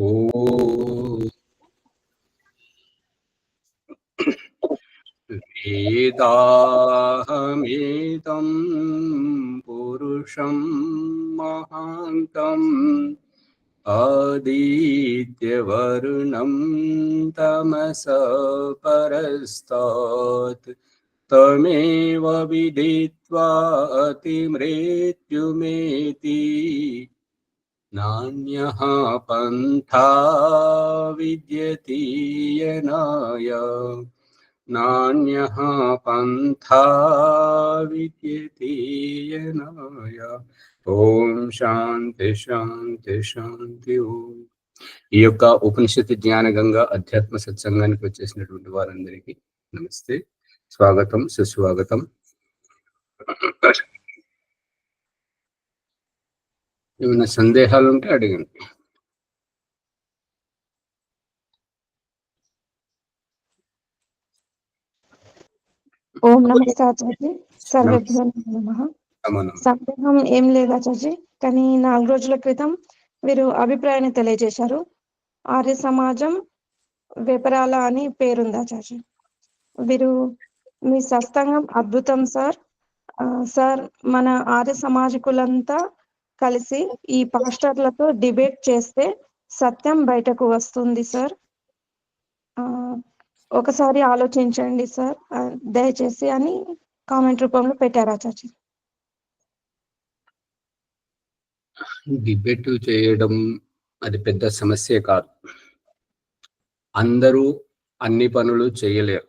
ఓం వేదాహమేతం పురుషం మహాంతం ఆదిత్యవరుణం తమస పరస్తాత్ తమేవ విదిత్వా అతిమృత్యుమేతి నాన్యః పంథా విద్యతే యనాయ నాన్యః పంథా విద్యతే యనాయ. ఓం శాంతి శాంతి శాంతి. ఓం. ఈ యొక్క ఉపనిషత్తు జ్ఞానగంగా అధ్యాత్మ సత్సంగానికి వచ్చేసినటువంటి వారందరికీ నమస్తే, స్వాగతం, సుస్వాగతం. ఏమైనా సందేహాలు ఉంటే అడగండి. ఓం నమస్తే ఆచార్య. సర్వేభ్యో నమః. సందేహం ఏం లేదు ఆచార్య, కానీ 4 రోజుల క్రితం వీరు అభిప్రాయాన్ని తెలియజేశారు. ఆర్య సమాజం వేపరాల అని పేరుంది ఆచార్య. వీరు మీ సత్సంగం అద్భుతం సార్. సార్, మన ఆర్య సమాజికులంతా కలిసి ఈ పాస్టర్లతో డిబేట్ చేస్తే సత్యం బయటకు వస్తుంది సార్. ఒకసారి ఆలోచించండి సార్ దయచేసి అని కామెంట్ రూపంలో పెట్టారు ఆచార్య. డిబేట్ చేయడం అది పెద్ద సమస్య కాదు. అందరూ అన్ని పనులు చేయలేరు.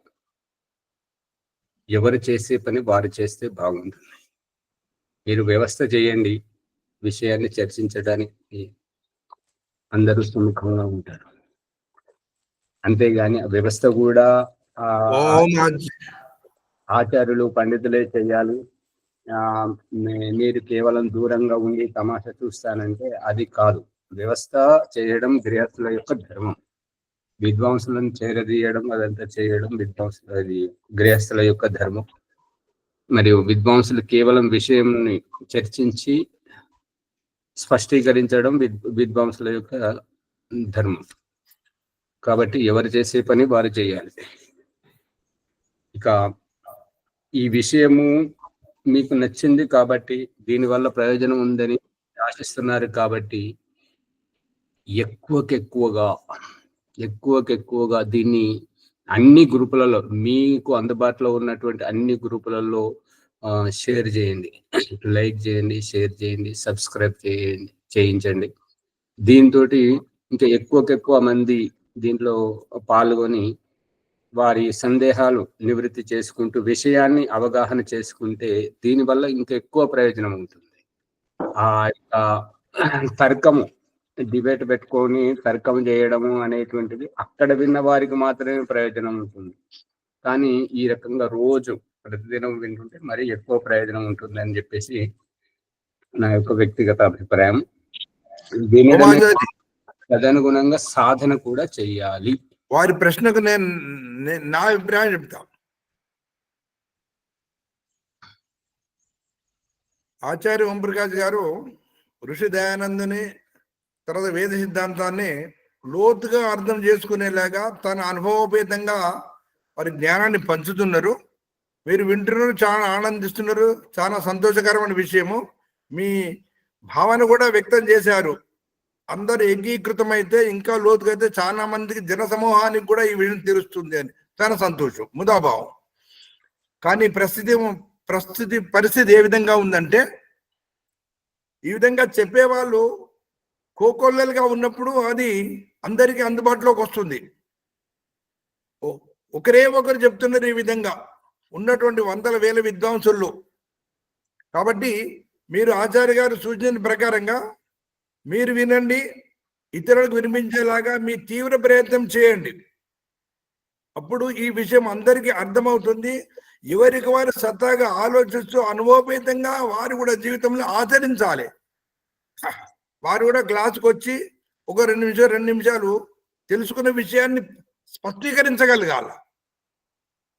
ఎవరు చేసే పని వారు చేస్తే బాగుంటుంది. మీరు వ్యవస్థ చేయండి, విషయాన్ని చర్చించడానికి అందరూ సుముఖంగా ఉంటారు. అంతేగాని వ్యవస్థ కూడా ఆచార్యులు పండితులే చేయాలి, మీరు కేవలం దూరంగా ఉండి తమాషా చూస్తానంటే అది కాదు. వ్యవస్థ చేయడం గృహస్థుల యొక్క ధర్మం. విద్వాంసులను చేరదీయడం అదంతా చేయడం అది గృహస్థుల యొక్క ధర్మం. మరియు విద్వాంసులు కేవలం విషయంని చర్చించి స్పష్టీకరించడం విద్వాంసుల యొక్క ధర్మం. కాబట్టి ఎవరు చేసే పని వారు చేయాలి. ఇక ఈ విషయము మీకు నచ్చింది కాబట్టి, దీనివల్ల ప్రయోజనం ఉందని ఆశిస్తున్నారు కాబట్టి ఎక్కువగా దీన్ని అన్ని గ్రూపులలో, మీకు అందుబాటులో ఉన్నటువంటి అన్ని గ్రూపులలో షేర్ చేయండి, లైక్ చేయండి, షేర్ చేయండి, సబ్స్క్రైబ్ చేయించండి. దీంతో ఇంకా ఎక్కువ మంది దీంట్లో పాల్గొని వారి సందేహాలు నివృత్తి చేసుకుంటూ విషయాన్ని అవగాహన చేసుకుంటే దీనివల్ల ఇంకా ఎక్కువ ప్రయోజనం ఉంటుంది. ఆ యొక్క తర్కము, డిబేట్ పెట్టుకొని తర్కం చేయడము అనేటువంటిది అక్కడ విన్న వారికి మాత్రమే ప్రయోజనం ఉంటుంది. కానీ ఈ రకంగా రోజు ప్రతిదినం వింటుంటే మరి ఎక్కువ ప్రయోజనం ఉంటుంది అని చెప్పేసి నా యొక్క వ్యక్తిగత అభిప్రాయం. తదనుగుణంగా సాధన కూడా చెయ్యాలి. వారి ప్రశ్నకు నేను నా అభిప్రాయం చెప్తా. ఆచార్య ఓంప్రకాష్ గారు ఋషి దయానందుని తర్వాత వేద సిద్ధాంతాన్ని లోతుగా అర్థం చేసుకునేలాగా తన అనుభవోపేతంగా వారి జ్ఞానాన్ని పంచుతున్నారు. మీరు వింటున్నారు, చాలా ఆనందిస్తున్నారు, చాలా సంతోషకరమైన విషయము. మీ భావన కూడా వ్యక్తం చేశారు. అందరు ఏకీకృతమైతే ఇంకా లోతుగా అయితే చాలా మందికి జన సమూహానికి కూడా ఈ విషయం తెలుస్తుంది అని చాలా సంతోషం, ముదాభావం. కానీ పరిస్థితి ఏ విధంగా ఉందంటే, ఈ విధంగా చెప్పేవాళ్ళు కోకొల్లలుగా ఉన్నప్పుడు అది అందరికీ అందుబాటులోకి వస్తుంది. ఒకరు చెప్తున్నారు ఈ విధంగా ఉన్నటువంటి వందల వేల విద్వాంసుల్లో. కాబట్టి మీరు ఆచార్య గారు సూచన ప్రకారంగా మీరు వినండి, ఇతరులకు వినిపించేలాగా మీ తీవ్ర ప్రయత్నం చేయండి. అప్పుడు ఈ విషయం అందరికీ అర్థమవుతుంది. ఎవరికి వారు సత్తాగా ఆలోచిస్తూ అనుభవపేతంగా వారు కూడా జీవితంలో ఆచరించాలి. వారు కూడా క్లాసుకు వచ్చి ఒక 2 నిమిషాలు తెలుసుకున్న విషయాన్ని స్పష్టీకరించగలగాల.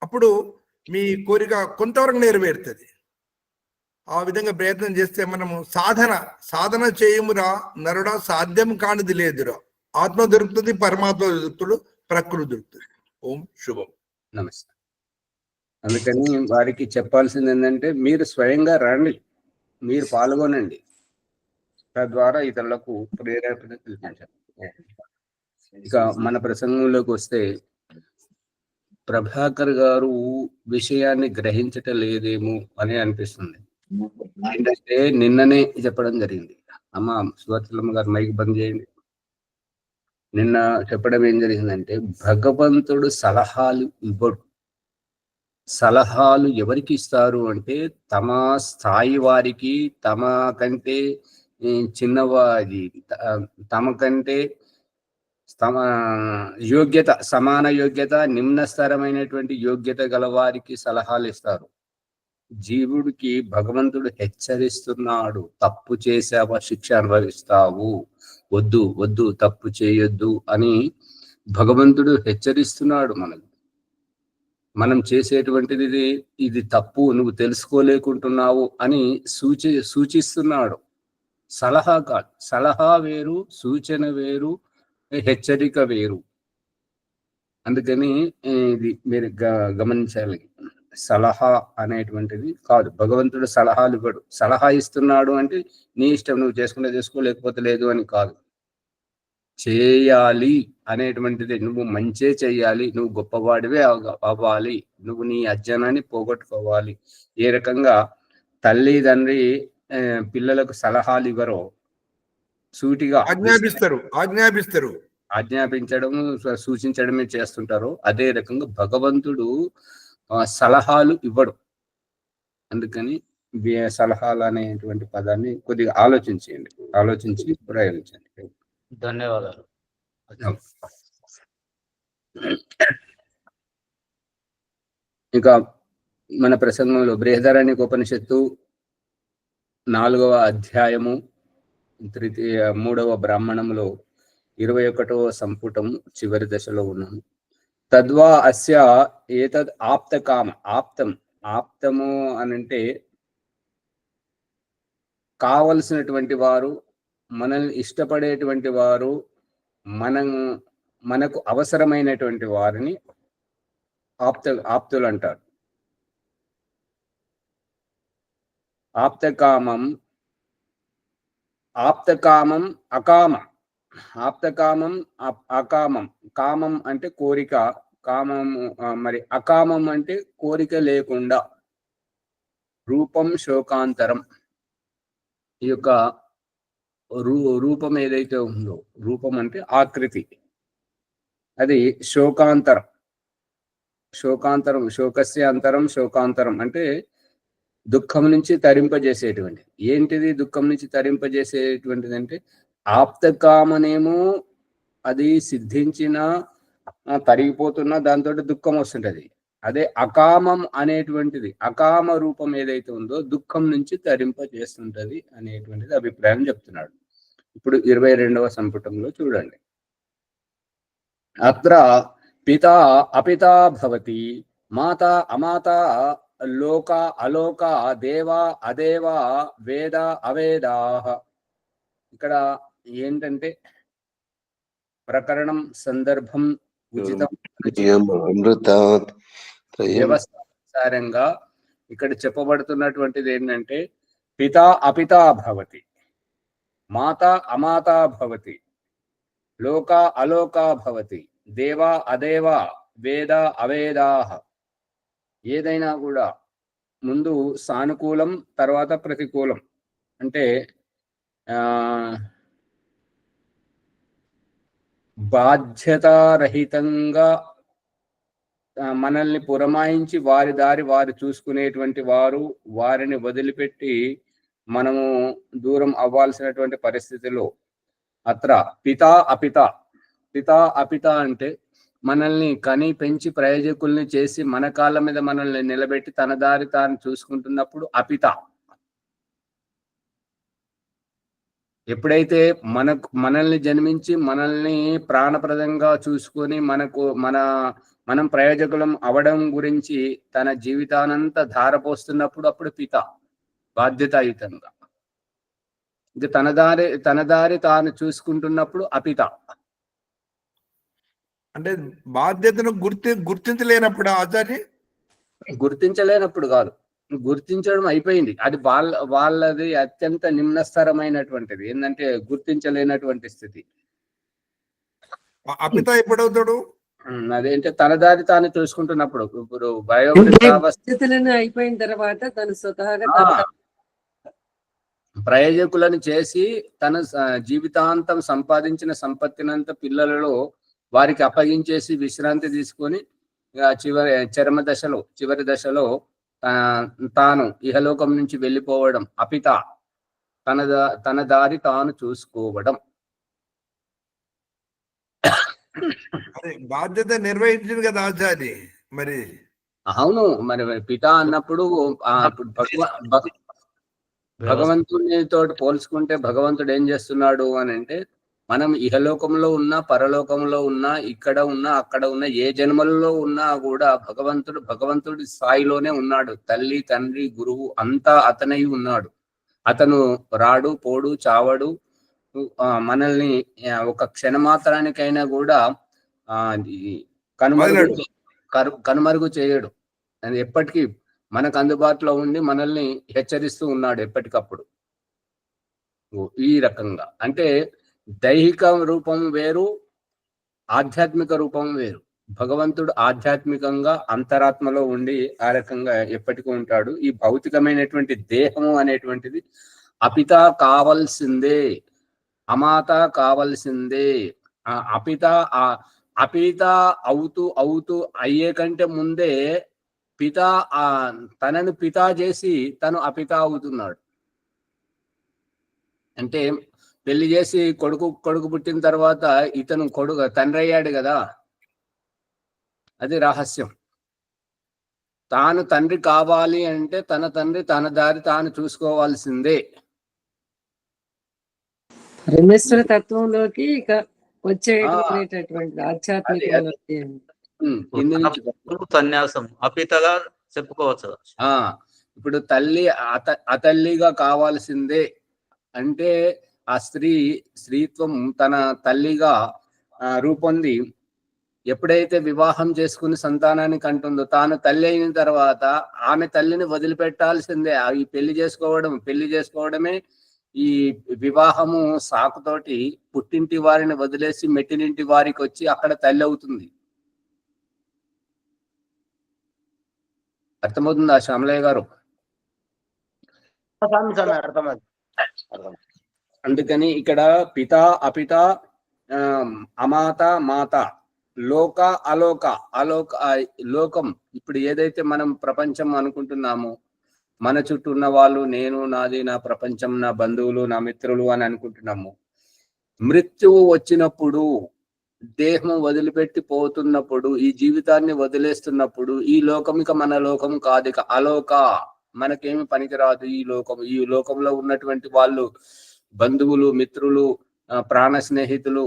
అప్పుడు మీ కోరిక కొంతవరకు నెరవేరుతుంది. ఆ విధంగా ప్రయత్నం చేస్తే మనము సాధన చేయమురా నరుడా, సాధ్యం కానిది లేదురా. ఆత్మ దొరుకుతుంది, పరమాత్మ దొరుకుతాడు, ప్రకృతి దొరుకుతుంది. ఓం శుభం. నమస్తే. అందుకని వారికి చెప్పాల్సింది ఏంటంటే, మీరు స్వయంగా రండి, మీరు పాల్గొనండి, తద్వారా ఇతరులకు ప్రేరేపణ కల్పించాలి. ఇక మన ప్రసంగంలోకి వస్తే, ప్రభాకర్ గారు విషయాన్ని గ్రహించటం లేదేమో అని అనిపిస్తుంది. ఏంటంటే నిన్ననే చెప్పడం జరిగింది. అమ్మ సువర్చలమ్మ గారు మైక్ బంద్ చేయండి. నిన్న చెప్పడం ఏం జరిగిందంటే, భగవంతుడు సలహాలు ఇవ్వడు. సలహాలు ఎవరికి ఇస్తారు అంటే, తమ స్థాయి వారికి, తమ కంటే చిన్నవారి, తమ కంటే తమ యోగ్యత, సమాన యోగ్యత, నిమ్న స్థరమైనటువంటి యోగ్యత గల వారికి సలహాలు ఇస్తారు. జీవుడికి భగవంతుడు హెచ్చరిస్తున్నాడు, తప్పు చేసావా శిక్ష అనుభవిస్తావు, వద్దు వద్దు తప్పు చేయొద్దు అని భగవంతుడు హెచ్చరిస్తున్నాడు మనకు. మనం చేసేటువంటిది ఇది తప్పు, నువ్వు తెలుసుకోలేకుంటున్నావు అని సూచిస్తున్నాడు. సలహా కాదు. సలహా వేరు, సూచన వేరు, హెచ్చరిక వేరు. అందుకని ఇది మీరు గమనించాలి. సలహా అనేటువంటిది కాదు. భగవంతుడు సలహాలు ఇవ్వడు. సలహా ఇస్తున్నాడు అంటే నీ ఇష్టం, నువ్వు చేసుకుంటే చేసుకో, లేకపోతే లేదు అని కాదు. చేయాలి అనేటువంటిది, నువ్వు మంచే చెయ్యాలి, నువ్వు గొప్పవాడివే అవ్వాలి, నువ్వు నీ అజ్ఞానాన్ని పోగొట్టుకోవాలి. ఏ రకంగా తల్లిదండ్రి పిల్లలకు సలహాలు ఇవ్వరో, సూటిగా ఆజ్ఞాపించడం, సూచించడమే చేస్తుంటారు. అదే రకంగా భగవంతుడు సలహాలు ఇవ్వడు. అందుకని సలహాలు అనేటువంటి పదాన్ని కొద్దిగా ఆలోచించి ప్రయోగించండి. ధన్యవాదాలు. ఇక మన ప్రసంగంలో బృహదారణ్యక ఉపనిషత్తు 4వ అధ్యాయము 3వ బ్రాహ్మణంలో 21వ సంపుటం చివరి దశలో ఉన్నాము. తద్వా అస్య ఏతద్ ఆప్తకామ. ఆప్తము అనంటే కావలసినటువంటి వారు, మనల్ని ఇష్టపడేటువంటి వారు, మనకు అవసరమైనటువంటి వారిని ఆప్తులు అంటారు. ఆప్తకామం అకామం. ఆప్తకామం అకామం. కామం అంటే కోరిక, కామము. మరి అకామం అంటే కోరిక లేకుండా. రూపం శోకాంతరం. ఈ యొక్క రూపం ఏదైతే ఉందో, రూపం అంటే ఆకృతి, అది శోకాంతరం. శోకస్య అంతరం శోకాంతరం అంటే దుఃఖం నుంచి తరింపజేసేటువంటి. ఏంటిది దుఃఖం నుంచి తరింపజేసేటువంటిది అంటే, ఆప్తకామనేమో అది సిద్ధించిన తరిగిపోతున్నా దాంతో దుఃఖం వస్తుంటది. అదే అకామం అనేటువంటిది, అకామ రూపం ఏదైతే ఉందో దుఃఖం నుంచి తరింపజేస్తుంటది అనేటువంటిది అభిప్రాయం చెప్తున్నాడు. ఇప్పుడు 22వ సంపుటంలో చూడండి. అత్ర పితా అపితా భవతి, మాత అమాత, లోక అలోక, దేవ అదేవ, వేద అవేదా. ఇక్కడ ఏంటంటే ప్రకరణం, సందర్భం, ఉచితం, వ్యవస్థారంగా ఇక్కడ చెప్పబడుతున్నటువంటిది ఏంటంటే, పితా అపితా భవతి, మాత అమాతా భవతి, లోక అలోకా భవతి, దేవ అదేవ, వేద అవేదాహ. ఏదైనా కూడా ముందు సానుకూలం, తర్వాత ప్రతికూలం. అంటే బాధ్యతారహితంగా మనల్ని పురమాయించి వారి దారి వారు చూసుకునేటువంటి వారు, వారిని వదిలిపెట్టి మనము దూరం అవ్వాల్సినటువంటి పరిస్థితిలో అత్ర పితా అపిత. పితా అపిత అంటే మనల్ని కని పెంచి ప్రయోజకుల్ని చేసి మన కాళ్ళ మీద మనల్ని నిలబెట్టి తన దారి తాను చూసుకుంటున్నప్పుడు అపిత. ఎప్పుడైతే మనల్ని జన్మించి మనల్ని ప్రాణప్రదంగా చూసుకొని మనం ప్రయోజకులం అవడం గురించి తన జీవితానంతా ధారపోస్తున్నప్పుడు అప్పుడు పిత బాధ్యతాయుతంగా. ఇది తన దారి తాను చూసుకుంటున్నప్పుడు అపిత. అంటే బాధ్యతను గుర్తించలేనప్పుడు ఆచార్య గుర్తించలేనప్పుడు కాదు, గుర్తించడం అయిపోయింది. అది వాళ్ళది అత్యంత నిమ్నస్తరమైనటువంటిది, ఏంటంటే గుర్తించలేనటువంటి స్థితి. అపిత ఎప్పుడవుతాడు? అదేంటే తన దారి తాను చూసుకుంటున్నప్పుడు. ఇప్పుడు బాధ్యతలను అయిపోయిన తర్వాత తను స్వతహాగా ప్రయోజకులను చేసి తన జీవితాంతం సంపాదించిన సంపత్తినంతా పిల్లలలో వారికి అప్పగించేసి విశ్రాంతి తీసుకొని చివరి దశలో తాను ఇహలోకం నుంచి వెళ్ళిపోవడం అపిత, తన దారి తాను చూసుకోవడం. అదే బాధ్యత నిర్వహించింది కదా ఆచార్య. మరి అవును, మరి పిత అన్నప్పుడు భగవంతుని తోటి పోల్చుకుంటే భగవంతుడు ఏం చేస్తున్నాడు అని అంటే, మనం ఇహలోకంలో ఉన్నా పరలోకంలో ఉన్నా ఇక్కడ ఉన్నా అక్కడ ఉన్నా ఏ జన్మలలో ఉన్నా కూడా భగవంతుడి స్థాయిలోనే ఉన్నాడు. తల్లి తండ్రి గురువు అంతా అతనై ఉన్నాడు. అతను రాడు పోడు చావడు, మనల్ని ఒక క్షణమాత్రానికైనా కూడా కనుమరుగు చేయడు. అది ఎప్పటికీ మనకు అందుబాటులో ఉండి మనల్ని హెచ్చరిస్తూ ఉన్నాడు ఎప్పటికప్పుడు. ఈ రకంగా అంటే దైహిక రూపం వేరు, ఆధ్యాత్మిక రూపం వేరు. భగవంతుడు ఆధ్యాత్మికంగా అంతరాత్మలో ఉండి ఆ రకంగా ఎప్పటికీ ఉంటాడు. ఈ భౌతికమైనటువంటి దేహము అనేటువంటిది అపిత కావాల్సిందే, అమాత కావాల్సిందే. అపిత అవుతూ అయ్యే కంటే ముందే పిత తనను పిత చేసి తను అపిత అవుతున్నాడు. అంటే పెళ్లి చేసి కొడుకు పుట్టిన తర్వాత ఇతను తండ్రి అయ్యాడు కదా, అది రహస్యం. తాను తండ్రి కావాలి అంటే తన తండ్రి తన దారి తాను చూసుకోవాల్సిందే. పరమేశ్వర తత్వంలోకి ఇక వచ్చేటటువంటి ఆధ్యాత్మికంలోకి సన్యాసం అపితగా చెప్పుకోవచ్చు. ఇప్పుడు తల్లి అతల్లిగా కావాల్సిందే అంటే ఆ స్త్రీత్వం తన తల్లిగా రూపొంది ఎప్పుడైతే వివాహం చేసుకుని సంతానానికి అంటుందో, తాను తల్లి అయిన తర్వాత ఆమె తల్లిని వదిలిపెట్టాల్సిందే. ఈ పెళ్లి చేసుకోవడమే ఈ వివాహము సాకుతోటి పుట్టింటి వారిని వదిలేసి మెట్టినింటి వారికి వచ్చి అక్కడ తల్లి అవుతుంది. అర్థమవుతుందా శ్యామలయ్య గారు? అందుకని ఇక్కడ పిత అపిత, అమాత మాత, లోక అలోక. లోకం ఇప్పుడు ఏదైతే మనం ప్రపంచం అనుకుంటున్నామో, మన చుట్టూ ఉన్న వాళ్ళు, నేను నాది నా ప్రపంచం, నా బంధువులు నా మిత్రులు అని అనుకుంటున్నాము. మృత్యువు వచ్చినప్పుడు, దేహం వదిలిపెట్టి పోతున్నప్పుడు, ఈ జీవితాన్ని వదిలేస్తున్నప్పుడు ఈ లోకం ఇక మన లోకం కాదు, ఇక అలోక, మనకేమి పనికిరాదు ఈ లోకంలో ఉన్నటువంటి వాళ్ళు బంధువులు మిత్రులు ప్రాణ స్నేహితులు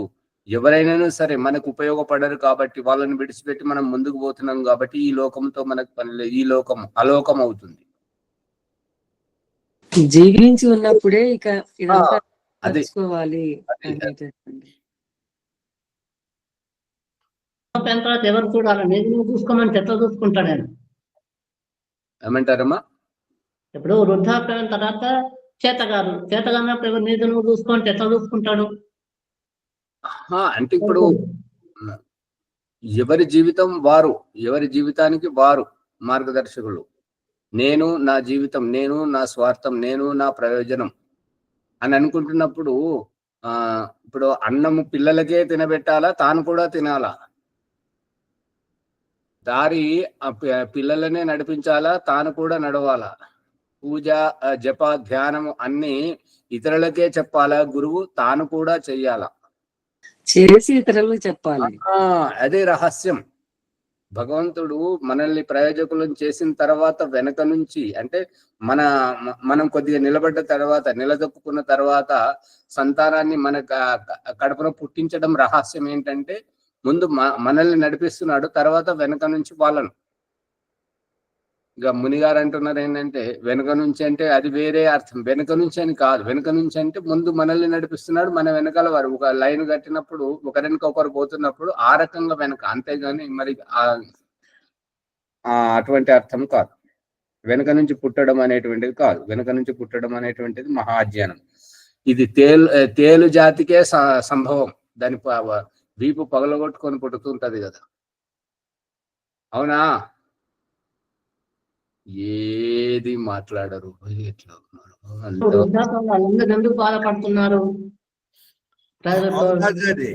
ఎవరైనా సరే మనకు ఉపయోగపడరు. కాబట్టి వాళ్ళని విడిచిపెట్టి మనం ముందుకు పోతున్నాం. కాబట్టి ఈ లోకంతో మనకు పని లేదు, ఈ లోకం అలోకం అవుతుంది. జీవించి ఉన్నప్పుడే ఇక ఇదంతా తెలుసుకోవాలి. తర్వాత ఎవరు చూడాలి? నేను చూసుకోమని ఎట్లా చూసుకుంటాడు ఆయన? ఏమంటారమ్మా? ఇప్పుడు వృద్ధాప్యం తర్వాత చేతగానప్పుడు ఎవరు నీది నువ్వు చూసుకుంటే ఎట్లా చూసుకుంటాడు? అంటే ఇప్పుడు ఎవరి జీవితానికి వారు మార్గదర్శకులు. నేను నా జీవితం, నేను నా స్వార్థం, నేను నా ప్రయోజనం అని అనుకుంటున్నప్పుడు ఇప్పుడు అన్నము పిల్లలకే తినబెట్టాలా, తాను కూడా తినాలా? దారి పిల్లలనే నడిపించాలా, తాను కూడా నడవాలా? పూజ జప ధ్యానం అన్ని ఇతరులకే చెప్పాలా గురువు, తాను కూడా చెయ్యాలా? చేసి ఇతరులకు చెప్పాలి. అదే రహస్యం. భగవంతుడు మనల్ని ప్రయోజకులను చేసిన తర్వాత వెనక నుంచి, అంటే మనం కొద్దిగా నిలదొక్కున్న తర్వాత సంతానాన్ని మన కడుపున పుట్టించడం రహస్యం ఏంటంటే, ముందు మనల్ని నడిపిస్తున్నాడు, తర్వాత వెనక నుంచి వాళ్ళను. ఇక మునిగారు అంటున్నారు ఏంటంటే వెనుక నుంచి అంటే అది వేరే అర్థం. వెనుక నుంచి అని కాదు. వెనుక నుంచి అంటే ముందు మనల్ని నడిపిస్తున్నాడు, మన వెనకాల వారు ఒక లైన్ కట్టినప్పుడు ఒకరినక ఒకరు పోతున్నప్పుడు ఆ రకంగా వెనక, అంతేగాని మరి అటువంటి అర్థం కాదు. వెనుక నుంచి పుట్టడం అనేటువంటిది కాదు. వెనుక నుంచి పుట్టడం అనేటువంటిది మహాజ్ఞానం. ఇది తేలు జాతికే సంభవం. దాని వీపు పగలగొట్టుకొని పుట్టుతుంటది కదా, అవునా? ఏది మాట్లాడరు. ఎట్లా ఉన్నారు వృద్ధాప్యంలో వాళ్ళందరూ ఎందుకు బాధపడుతున్నారు? అది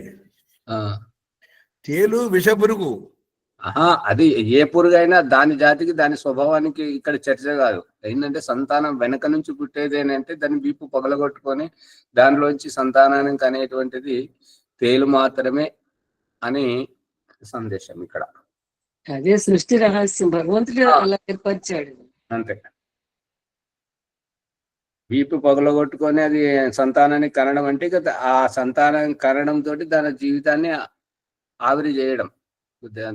తేలు విషపురుగు. అది ఏ పురుగైనా దాని జాతికి దాని స్వభావానికి ఇక్కడ చర్చ కాదు. ఏంటంటే సంతానం వెనక నుంచి పుట్టేది ఏంటంటే దాన్ని వీపు పగలగొట్టుకొని దానిలోంచి సంతానానికి అనేటువంటిది తేలు మాత్రమే అని సందేశం ఇక్కడ. అదే సృష్టి రహస్యం, భగవంతుడు అలా ఏర్పరిచాడు. అంతే, వీపు పగలగొట్టుకొని అది సంతానానికి కనడం అంటే ఇక ఆ సంతానం కనడం తోటి దాని జీవితాన్ని ఆవిరి చేయడం,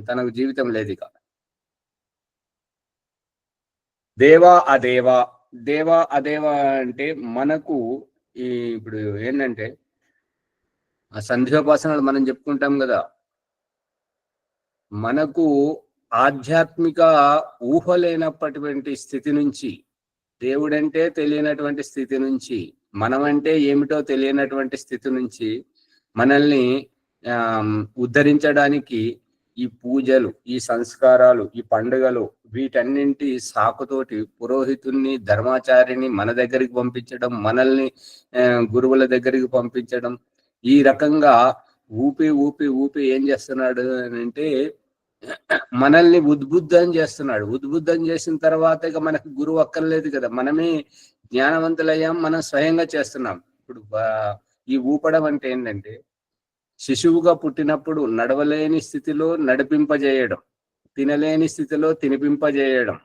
తనకు జీవితం లేదు ఇక. దేవా అదేవా, దేవా అదేవా అంటే మనకు ఇప్పుడు ఏంటంటే ఆ సంధ్యోపాసనలు మనం చెప్పుకుంటాం కదా, మనకు ఆధ్యాత్మిక ఊహ లేనప్పటి స్థితి నుంచి, దేవుడంటే తెలియనటువంటి స్థితి నుంచి, మనమంటే ఏమిటో తెలియనటువంటి స్థితి నుంచి మనల్ని ఉద్ధరించడానికి ఈ పూజలు, ఈ సంస్కారాలు, ఈ పండుగలు, వీటన్నింటి సాకుతోటి పురోహితుల్ని, ధర్మాచారిని మన దగ్గరికి పంపించడం, మనల్ని గురువుల దగ్గరికి పంపించడం, ఈ రకంగా ఊపి ఊపి ఊపి ఏం చేస్తున్నాడు అని అంటే మనల్ని ఉద్బుద్ధం చేస్తున్నాడు. ఉద్బుద్ధం చేసిన తర్వాత ఇక మనకు గురువు అక్కర్లేదు కదా, మనమే జ్ఞానవంతులయ్యాం, మనం స్వయంగా చేస్తున్నాం. ఇప్పుడు ఈ ఊపడం అంటే ఏంటంటే శిశువుగా పుట్టినప్పుడు నడవలేని స్థితిలో నడిపింపజేయడం, తినలేని స్థితిలో తినిపింపజేయడం,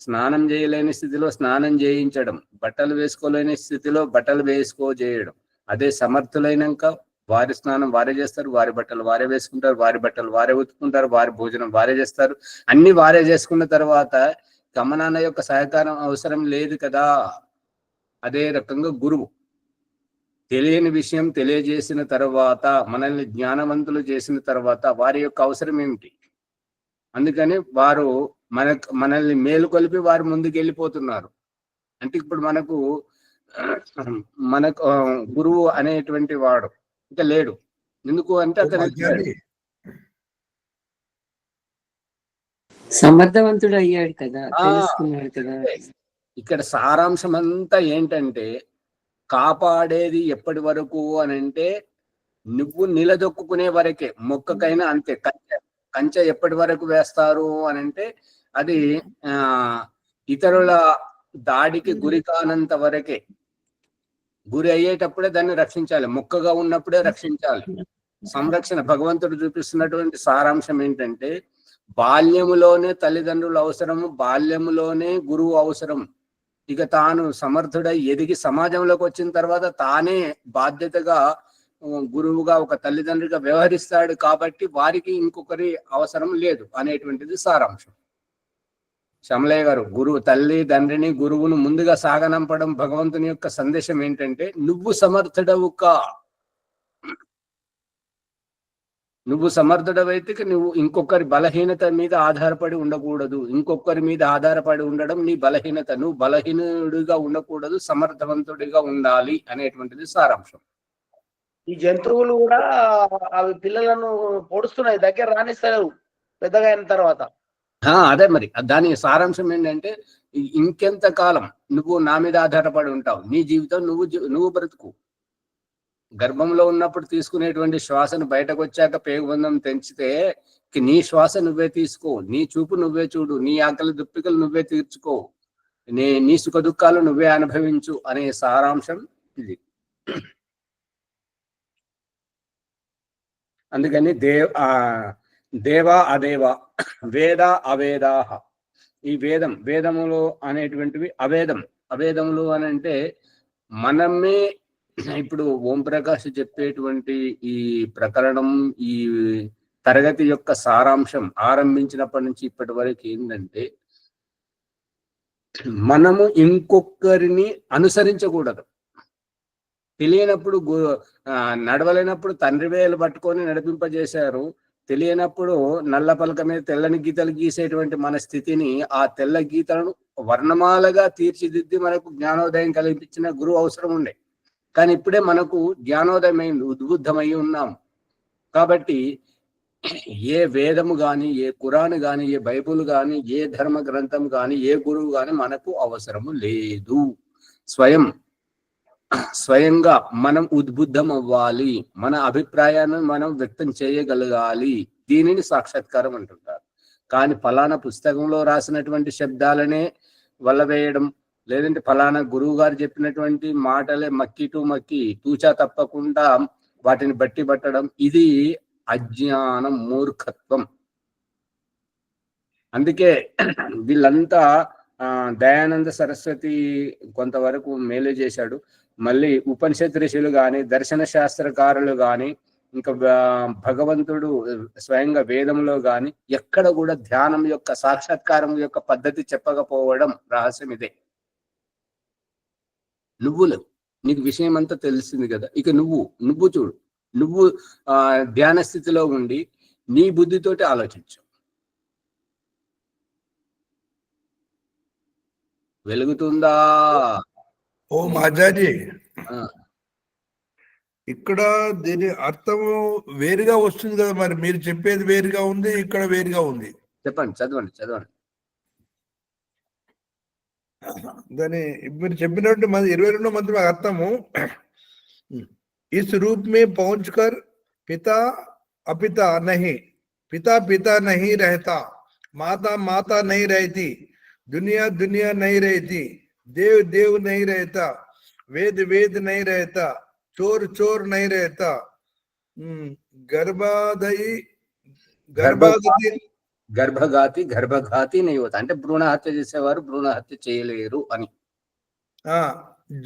స్నానం చేయలేని స్థితిలో స్నానం చేయించడం, బట్టలు వేసుకోలేని స్థితిలో బట్టలు వేసుకోజేయడం. అదే సమర్థులైనాక వారి స్నానం వారే చేస్తారు, వారి బట్టలు వారే వేసుకుంటారు, వారి బట్టలు వారే ఉతుకుంటారు, వారి భోజనం వారే చేస్తారు, అన్ని వారే చేసుకున్న తర్వాత గమనాన్న యొక్క సహకారం అవసరం లేదు కదా. అదే రకంగా గురువు తెలియని విషయం తెలియజేసిన తర్వాత, మనల్ని జ్ఞానవంతులు చేసిన తర్వాత వారి యొక్క అవసరం ఏమిటి? అందుకని వారు మనల్ని మేలుకొలిపి వారు ముందుకు వెళ్ళిపోతున్నారు. అంటే ఇప్పుడు మనకు గురువు అనేటువంటి వాడు ఇక లేడు. ఎందుకు అంటే అతను సమర్థవంతుడు అయ్యాడు కదా, తెలుసుకున్నాడు కదా. ఇక్కడ సారాంశం అంతా ఏంటంటే కాపాడేది ఎప్పటి వరకు అని అంటే నువ్వు నిలదొక్కునే వరకే. మొక్కకైనా అంతే. కంచె ఎప్పటి వరకు వేస్తారు అని అంటే అది ఇతరుల దాడికి గురి కానంత వరకే. గురి అయ్యేటప్పుడే దాన్ని రక్షించాలి, మొక్కగా ఉన్నప్పుడే రక్షించాలి. సంరక్షణ భగవంతుడు చూపిస్తున్నటువంటి సారాంశం ఏంటంటే బాల్యములోనే తల్లిదండ్రులు అవసరము, బాల్యములోనే గురువు అవసరం. ఇక తాను సమర్థుడై ఎదిగి సమాజంలోకి వచ్చిన తర్వాత తానే బాధ్యతగా గురువుగా ఒక తల్లిదండ్రిగా వ్యవహరిస్తాడు కాబట్టి వారికి ఇంకొకరి అవసరం లేదు అనేటువంటిది సారాంశం. శమలయ్య గారు గురువు తల్లి తండ్రిని గురువును ముందుగా సాగనంపడం భగవంతుని యొక్క సందేశం ఏంటంటే నువ్వు సమర్థుడవు కా, నువ్వు సమర్థుడవైతే నువ్వు ఇంకొకరి బలహీనత మీద ఆధారపడి ఉండకూడదు. ఇంకొకరి మీద ఆధారపడి ఉండడం నీ బలహీనత. నువ్వు బలహీనుడిగా ఉండకూడదు, సమర్థవంతుడిగా ఉండాలి అనేటువంటిది సారాంశం. ఈ జంతువులు కూడా అవి పిల్లలను పొడుస్తున్నాయి, దగ్గర రానిస్తారు పెద్దగా అయిన తర్వాత. అదే మరి దాని సారాంశం ఏంటంటే ఇంకెంత కాలం నువ్వు నా మీద ఆధారపడి ఉంటావు, నీ జీవితం నువ్వు బ్రతుకు. గర్భంలో ఉన్నప్పుడు తీసుకునేటువంటి శ్వాసను బయటకు వచ్చాక పేగుబంధం తెంచితే నీ శ్వాస నువ్వే తీసుకో, నీ చూపు నువ్వే చూడు, నీ ఆకలి దుప్పికలు నువ్వే తీర్చుకో, నీ సుఖ దుఃఖాలు నువ్వే అనుభవించు అనే సారాంశం ఇది. అందుకని దేవా అదేవా, వేద అవేదాహ. ఈ వేదములు అనేటువంటివి అవేదములు అని అంటే మనమే. ఇప్పుడు ఓం ప్రకాష్ చెప్పేటువంటి ఈ ప్రకరణం, ఈ తరగతి యొక్క సారాంశం ఆరంభించినప్పటి నుంచి ఇప్పటి వరకు ఏంటంటే మనము ఇంకొకరిని అనుసరించకూడదు. తెలియనప్పుడు నడవలేనప్పుడు తండ్రి వేలు పట్టుకొని నడిపింపజేశారు. తెలియనప్పుడు నల్ల పలక మీద తెల్లని గీతలు గీసేటువంటి మన స్థితిని, ఆ తెల్ల గీతలను వర్ణమాలగా తీర్చిదిద్ది మనకు జ్ఞానోదయం కల్పించిన గురువు అవసరం ఉండే. కానీ ఇప్పుడే మనకు జ్ఞానోదయం అయింది, ఉద్బుద్ధమై ఉన్నాం. కాబట్టి ఏ వేదము గాని, ఏ ఖురాన్ గాని, ఏ బైబుల్ గాని, ఏ ధర్మ గ్రంథం గాని, ఏ గురువు గాని మనకు అవసరము లేదు. స్వయంగా మనం ఉద్బుద్ధం అవ్వాలి, మన అభిప్రాయాన్ని మనం వ్యక్తం చేయగలగాలి. దీనిని సాక్షాత్కారం అంటుంటారు. కానీ ఫలానా పుస్తకంలో రాసినటువంటి శబ్దాలనే వల్లవేయడం, లేదంటే ఫలానా గురువు గారు చెప్పినటువంటి మాటలే మక్కి టు మక్కి తూచా తప్పకుండా వాటిని బట్టి పట్టడం, ఇది అజ్ఞానం, మూర్ఖత్వం. అందుకే వీళ్ళంతా దయానంద సరస్వతి కొంతవరకు మేలు చేశాడు. మళ్ళీ ఉపనిషత్ ఋషులు గాని, దర్శన శాస్త్రకారులు గాని, ఇంకా భగవంతుడు స్వయంగా వేదంలో గాని ఎక్కడ కూడా ధ్యానం యొక్క, సాక్షాత్కారం యొక్క పద్ధతి చెప్పకపోవడం రహస్యం ఇదే. నీకు విషయం అంతా తెలిసింది కదా, ఇక నువ్వు చూడు. నువ్వు ధ్యాన స్థితిలో ఉండి నీ బుద్ధితోటి ఆలోచించు. వెలుగుతుందా? ఓ మాజాజీ, ఇక్కడ దీని అర్థము వేరుగా వస్తుంది కదా, మరి మీరు చెప్పేది వేరుగా ఉంది, ఇక్కడ వేరుగా ఉంది. చెప్పండి, చదవండి. దాని మీరు చెప్పినట్టు 22వ మంత్రం అర్థము, इस रूप में पहुंचकर पिता अपिता नहीं, पिता पिता नहीं रहता, माता माता नहीं रहती, दुनिया दुनिया नहीं रहती, देव देव नहीं रहता, वेद वेद नहीं रहता, चोर चोर नहीं रहता, గర్భఘాతి नहीं होता అంటే భ్రూణ హత్య చేసేవారు భ్రూణ హత్య చేయలేరు అని.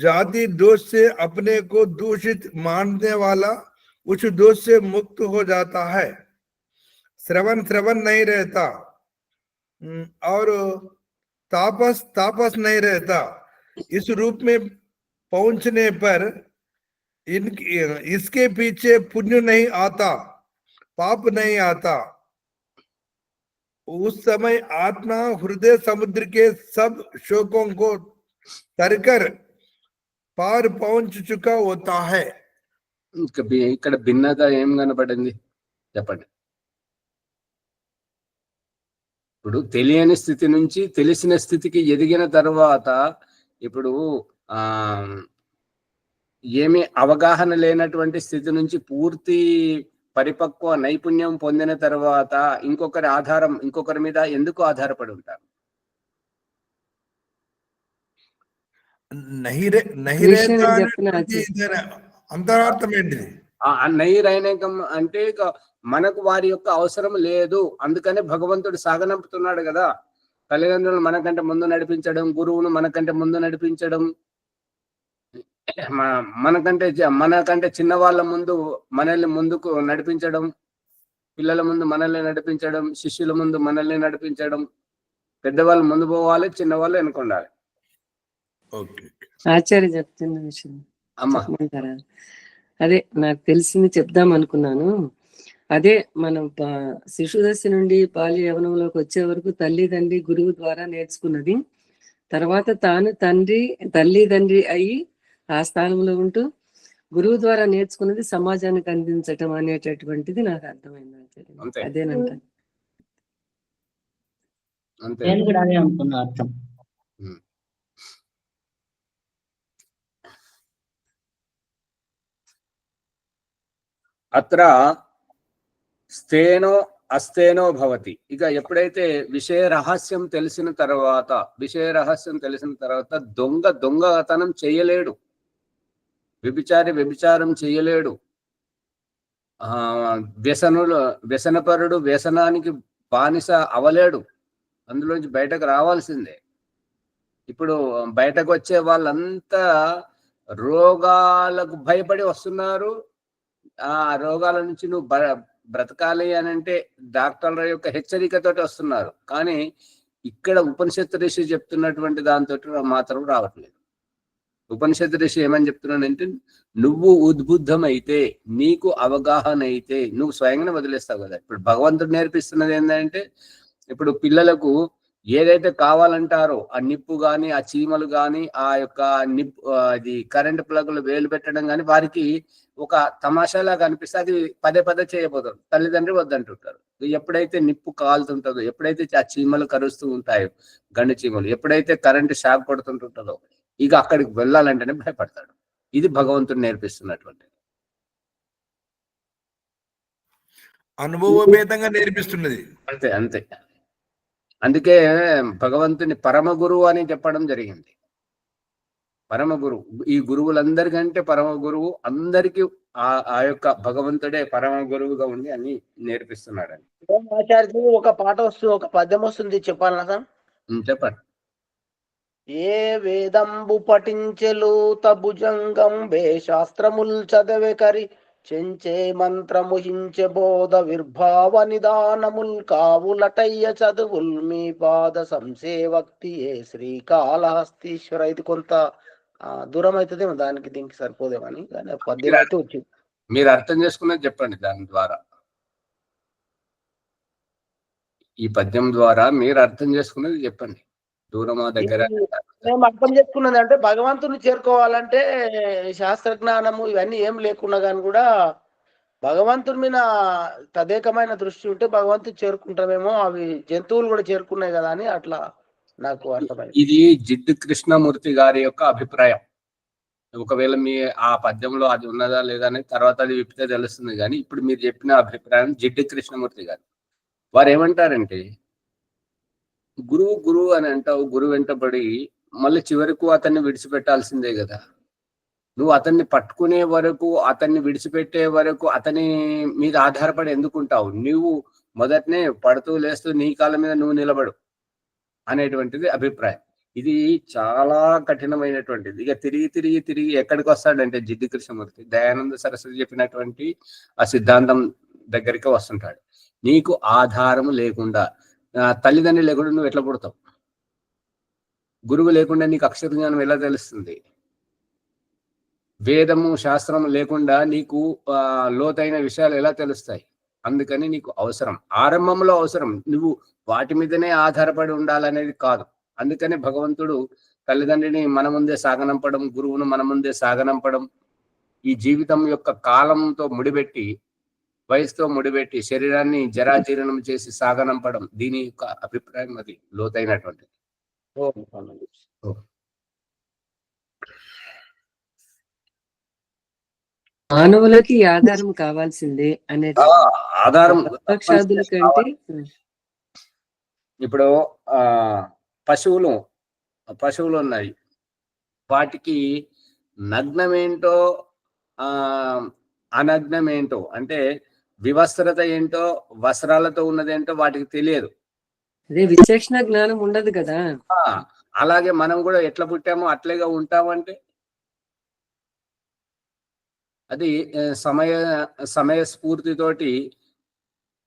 जाति दोष से अपने को दूषित मानने वाला उस दोष से मुक्त हो जाता है, श्रवण नहीं रहता, और तापस नहीं रहता. इस रूप में पहुंचने पर इसके पीछे पुण्य नहीं आता, पाप नहीं आता. उस समय आत्मा हृदय समुद्र के सब शोकों को तरकर पार पहुंच चुका होता है. ఇక్కడ భిన్నత ఏం కనపడింది చెప్పండి. ఇప్పుడు తెలియని స్థితి నుంచి తెలిసిన స్థితికి ఎదిగిన తర్వాత, ఇప్పుడు ఏమి అవగాహన లేనటువంటి స్థితి నుంచి పూర్తి పరిపక్వ నైపుణ్యం పొందిన తర్వాత ఇంకొకరి మీద ఎందుకు ఆధారపడి ఉంటారు? అంతరార్థం ఏంటిది? నైరైనికం అంటే మనకు వారి యొక్క అవసరం లేదు, అందుకనే భగవంతుడు సాగనంపుతున్నాడు కదా. తల్లిదండ్రులు మనకంటే ముందు నడిపించడం, గురువును మనకంటే ముందు నడిపించడం, మనకంటే చిన్న వాళ్ళ ముందు మనల్ని ముందుకు నడిపించడం, పిల్లల ముందు మనల్ని నడిపించడం, శిష్యుల ముందు మనల్ని నడిపించడం. పెద్దవాళ్ళు ముందు పోవాలి, చిన్నవాళ్ళు వెనుకొండాలి. ఆచార్య చెప్తున్న విషయం చెప్పమంటారా? అదే నాకు తెలిసింది చెప్దాం అనుకున్నాను. అదే మనం శిశు దశ నుండి బాల్య యవనంలోకి వచ్చే వరకు తల్లి తండ్రి గురువు ద్వారా నేర్చుకున్నది, తర్వాత తాను తల్లి తండ్రి అయి ఆ స్థానంలో ఉంటూ గురువు ద్వారా నేర్చుకున్నది సమాజానికి అందించటం అనేటటువంటిది నాకు అర్థమైంది. అదేనంట. నేను కూడా అదే అనుకున్నా అర్థం. అత్ర స్థేనో అస్థేనో భవతి. ఇక ఎప్పుడైతే విషయ రహస్యం తెలిసిన తర్వాత దొంగతనం చేయలేడు, వ్యభిచారం చేయలేడు, వ్యసనపరుడు వ్యసనానికి బానిస అవలేడు, అందులోంచి బయటకు రావాల్సిందే. ఇప్పుడు బయటకు వచ్చే వాళ్ళంతా రోగాలకు భయపడి వస్తున్నారు. ఆ రోగాల నుంచి నువ్వు బ్రతకాలి అని అంటే డాక్టర్ల యొక్క హెచ్చరికతోటి వస్తున్నారు. కానీ ఇక్కడ ఉపనిషత్తు ఋషి చెప్తున్నటువంటి దాంతో మాత్రం రావట్లేదు. ఉపనిషత్తు ఋషి ఏమని చెప్తున్నానంటే, నువ్వు ఉద్బుద్ధం అయితే, నీకు అవగాహన అయితే నువ్వు స్వయంగా వదిలేస్తావు కదా. ఇప్పుడు భగవంతుడు నేర్పిస్తున్నది ఏంటంటే, ఇప్పుడు పిల్లలకు ఏదైతే కావాలంటారో ఆ నిప్పు కానీ, ఆ చీమలు కానీ, ఆ యొక్క నిప్పు అది కరెంట్ ప్లగ్లు వేలు పెట్టడం కానీ వారికి ఒక తమాషాలాగా అనిపిస్తే అది పదే పదే చేయబోతారు. తల్లిదండ్రి వద్దంటుంటారు. ఎప్పుడైతే నిప్పు కాలుతుంటుందో, ఎప్పుడైతే ఆ చీమలు కరుస్తూ ఉంటాయో, గండు చీమలు, ఎప్పుడైతే కరెంట్ షాక్ పడుతుంటుంటుందో ఇక అక్కడికి వెళ్ళాలంటేనే భయపడతాడు. ఇది భగవంతుడు నేర్పిస్తున్నటువంటి అనుభవభేదంగా నేర్పిస్తున్నది. అంతే అంతే. అందుకే భగవంతుని పరమ గురువు అని చెప్పడం జరిగింది. పరమ గురువు, ఈ గురువులందరికంటే పరమ గురువు, అందరికీ ఆ యొక్క భగవంతుడే పరమ గురువుగా ఉండి అని నేర్పిస్తున్నాడని. ఆచార్యులు ఒక పాట వస్తుంది, ఒక పద్యం వస్తుంది, చెప్పాలన్నా సార్? చెప్పండి. ఏ వేదంబు పఠించెలు తభుజంగం వే శాస్త్రముల్ చదవే కరి చెంచే మంత్రముహించె బోధ విర్భావ నిదానముల్ కావులటయ్య చదువుల్ మీ పాద సంసేవక్తి ఏ శ్రీకాళహస్తీశ్వర. ఇది కొంత దూరం అవుతుందేమో, దానికి దీనికి సరిపోదేమని, కానీ పద్యం అయితే వచ్చింది. మీరు అర్థం చేసుకున్నది చెప్పండి. దాని ద్వారా, ఈ పద్యం ద్వారా మీరు అర్థం చేసుకున్నది చెప్పండి. దూరమా దగ్గర మేము అర్థం చేసుకున్నది అంటే, భగవంతుని చేరుకోవాలంటే శాస్త్ర జ్ఞానము ఇవన్నీ ఏం లేకున్నా కానీ కూడా భగవంతుని మీద తదేకమైన దృష్టి ఉంటే భగవంతుడు చేరుకుంటామేమో. అవి జంతువులు కూడా చేరుకున్నాయి కదా అని అట్లా నాకు అర్థమైంది. ఇది జిడ్డు కృష్ణమూర్తి గారి యొక్క అభిప్రాయం. ఒకవేళ మీ ఆ పద్యంలో అది ఉన్నదా లేదా అని తర్వాత అది విప్పితే తెలుస్తుంది. కానీ ఇప్పుడు మీరు చెప్పిన అభిప్రాయం జిడ్డు కృష్ణమూర్తి గారు. వారు ఏమంటారంటే, గురువు గురువు అని అంటావు, గురువు వెంటబడి మళ్ళీ చివరకు అతన్ని విడిచిపెట్టాల్సిందే కదా. నువ్వు అతన్ని పట్టుకునే వరకు, అతన్ని విడిచిపెట్టే వరకు అతని మీద ఆధారపడి ఎందుకుంటావు? నువ్వు మొదటనే పడుతూ లేస్తూ నీ కాళ్ళ మీద నువ్వు నిలబడు అనేటువంటిది అభిప్రాయం. ఇది చాలా కఠినమైనటువంటిది. ఇక తిరిగి తిరిగి తిరిగి ఎక్కడికి వస్తాడంటే జిడ్డు కృష్ణమూర్తి దయానంద సరస్వతి చెప్పినటువంటి ఆ సిద్ధాంతం దగ్గరికి వస్తుంటాడు. నీకు ఆధారము లేకుండా, తల్లిదండ్రులు లేకుండా నువ్వు ఎట్లా పుడతావు? గురువు లేకుండా నీకు అక్షర జ్ఞానం ఎలా తెలుస్తుంది? వేదము శాస్త్రం లేకుండా నీకు లోతైన విషయాలు ఎలా తెలుస్తాయి? అందుకని నీకు అవసరం, ఆరంభంలో అవసరం. నువ్వు వాటి మీదనే ఆధారపడి ఉండాలనేది కాదు. అందుకనే భగవంతుడు తల్లిదండ్రిని మన ముందే సాగనంపడం, గురువును మన ముందే సాగనంపడం, ఈ జీవితం యొక్క కాలంతో ముడిపెట్టి, వయసుతో ముడిపెట్టి శరీరాన్ని జరాజీర్ణం చేసి సాగనంపడం, దీని యొక్క అభిప్రాయం అది లోతైనటువంటిది. మానవులకి ఆధారం కావాల్సిందే అనే ఆధారం పక్షాదుల కంటే. ఇప్పుడు పశువులు ఉన్నాయి. వాటికి నగ్నమేంటో అనగ్నమేంటో, అంటే వివస్త్రత ఏంటో వస్త్రాలతో ఉన్నదేంటో వాటికి తెలియదు. అదే విచక్షణ జ్ఞానం ఉండదు కదా. అలాగే మనం కూడా ఎట్లా పుట్టామో అట్లేగా ఉంటామంటే అది సమయ స్ఫూర్తితోటి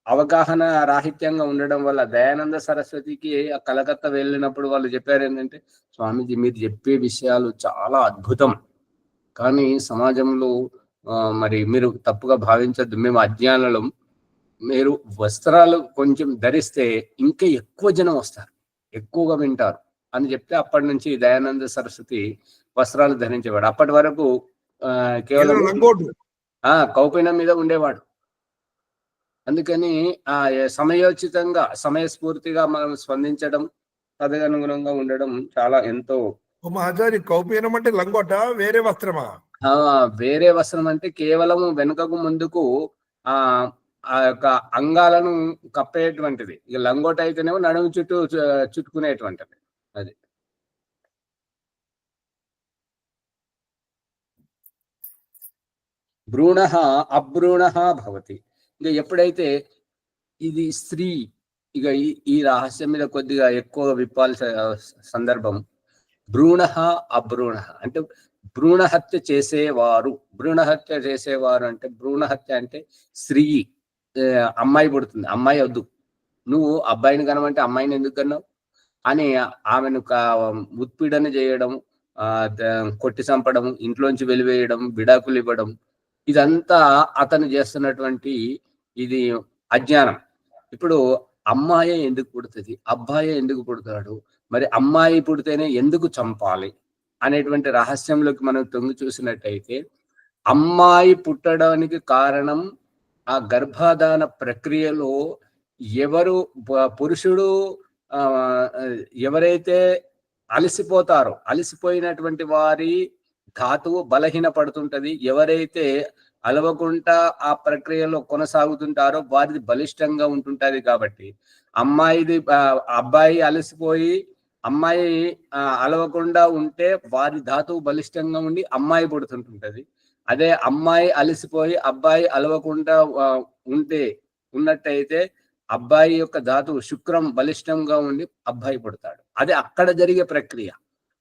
అవగాహన రాహిత్యంగా ఉండడం వల్ల. దయానంద సరస్వతికి కలకత్తా వెళ్ళినప్పుడు వాళ్ళు చెప్పారు ఏంటంటే, స్వామీజీ మీరు చెప్పే విషయాలు చాలా అద్భుతం, కానీ సమాజంలో మరి మీరు తప్పుగా భావించద్దు, మేము అజ్ఞానులం, మీరు వస్త్రాలు కొంచెం ధరిస్తే ఇంకా ఎక్కువ జనం వస్తారు, ఎక్కువగా వింటారు అని చెప్తే అప్పటి నుంచి దయానంద సరస్వతి వస్త్రాలు ధరించేవాడు. అప్పటి వరకు కేవలం కౌపీనం మీద ఉండేవాడు. అందుకని సమయోచితంగా సమయస్ఫూర్తిగా మనం స్పందించడం, తదనుగుణంగా ఉండడం చాలా ఎంతో. మహాచారి, కౌపీనం అంటే లంగోట వేరే వస్త్రమా? వేరే వస్త్రం అంటే కేవలం వెనుకకు ముందుకు ఆ యొక్క అంగాలను కప్పేటువంటిది. ఇక లంగోట అయితేనేమో నడుము చుట్టూ చుట్టుకునేటువంటిది. అది భ్రూణ అభ్రూణ భవతి. ఇక ఎప్పుడైతే ఇది స్త్రీ, ఇక ఈ రహస్యం మీద కొద్దిగా ఎక్కువ విప్పాల్సిన సందర్భం. భ్రూణ అభ్రూణ అంటే భ్రూణ హత్య చేసేవారు. భ్రూణ హత్య చేసేవారు అంటే, భ్రూణ హత్య అంటే స్త్రీ, అమ్మాయి పుడుతుంది, అమ్మాయి వద్దు, నువ్వు అబ్బాయిని కనమంటే అమ్మాయిని ఎందుకు కన్నావు? అని ఆమెను ఉత్పీడన చేయడం, కొట్టి చంపడం, ఇంట్లోంచి వెలివేయడం, విడాకులు ఇవ్వడం, ఇదంతా అతను చేస్తున్నటువంటి ఇది అజ్ఞానం. ఇప్పుడు అమ్మాయి ఎందుకు పుడుతుంది, అబ్బాయి ఎందుకు పుడతాడు, మరి అమ్మాయి పుడితేనే ఎందుకు చంపాలి అనేటువంటి రహస్యంలోకి మనం తొంగి చూసినట్టయితే, అమ్మాయి పుట్టడానికి కారణం ఆ గర్భాధాన ప్రక్రియలో ఎవరు పురుషుడు ఎవరైతే అలసిపోతారో, అలసిపోయినటువంటి వారి ధాతువు బలహీన పడుతుంటది. ఎవరైతే అలవకుండా ఆ ప్రక్రియలో కొనసాగుతుంటారో వారిది బలిష్టంగా ఉంటుంటది. కాబట్టి అబ్బాయి అలసిపోయి అమ్మాయి అలవకుండా ఉంటే వారి ధాతువు బలిష్టంగా ఉండి అమ్మాయి పుడుతుంటుంటది. అదే అమ్మాయి అలసిపోయి అబ్బాయి అలవకుండా ఉన్నట్టయితే అబ్బాయి యొక్క ధాతువు శుక్రం బలిష్టంగా ఉండి అబ్బాయి పుడతాడు. అది అక్కడ జరిగే ప్రక్రియ.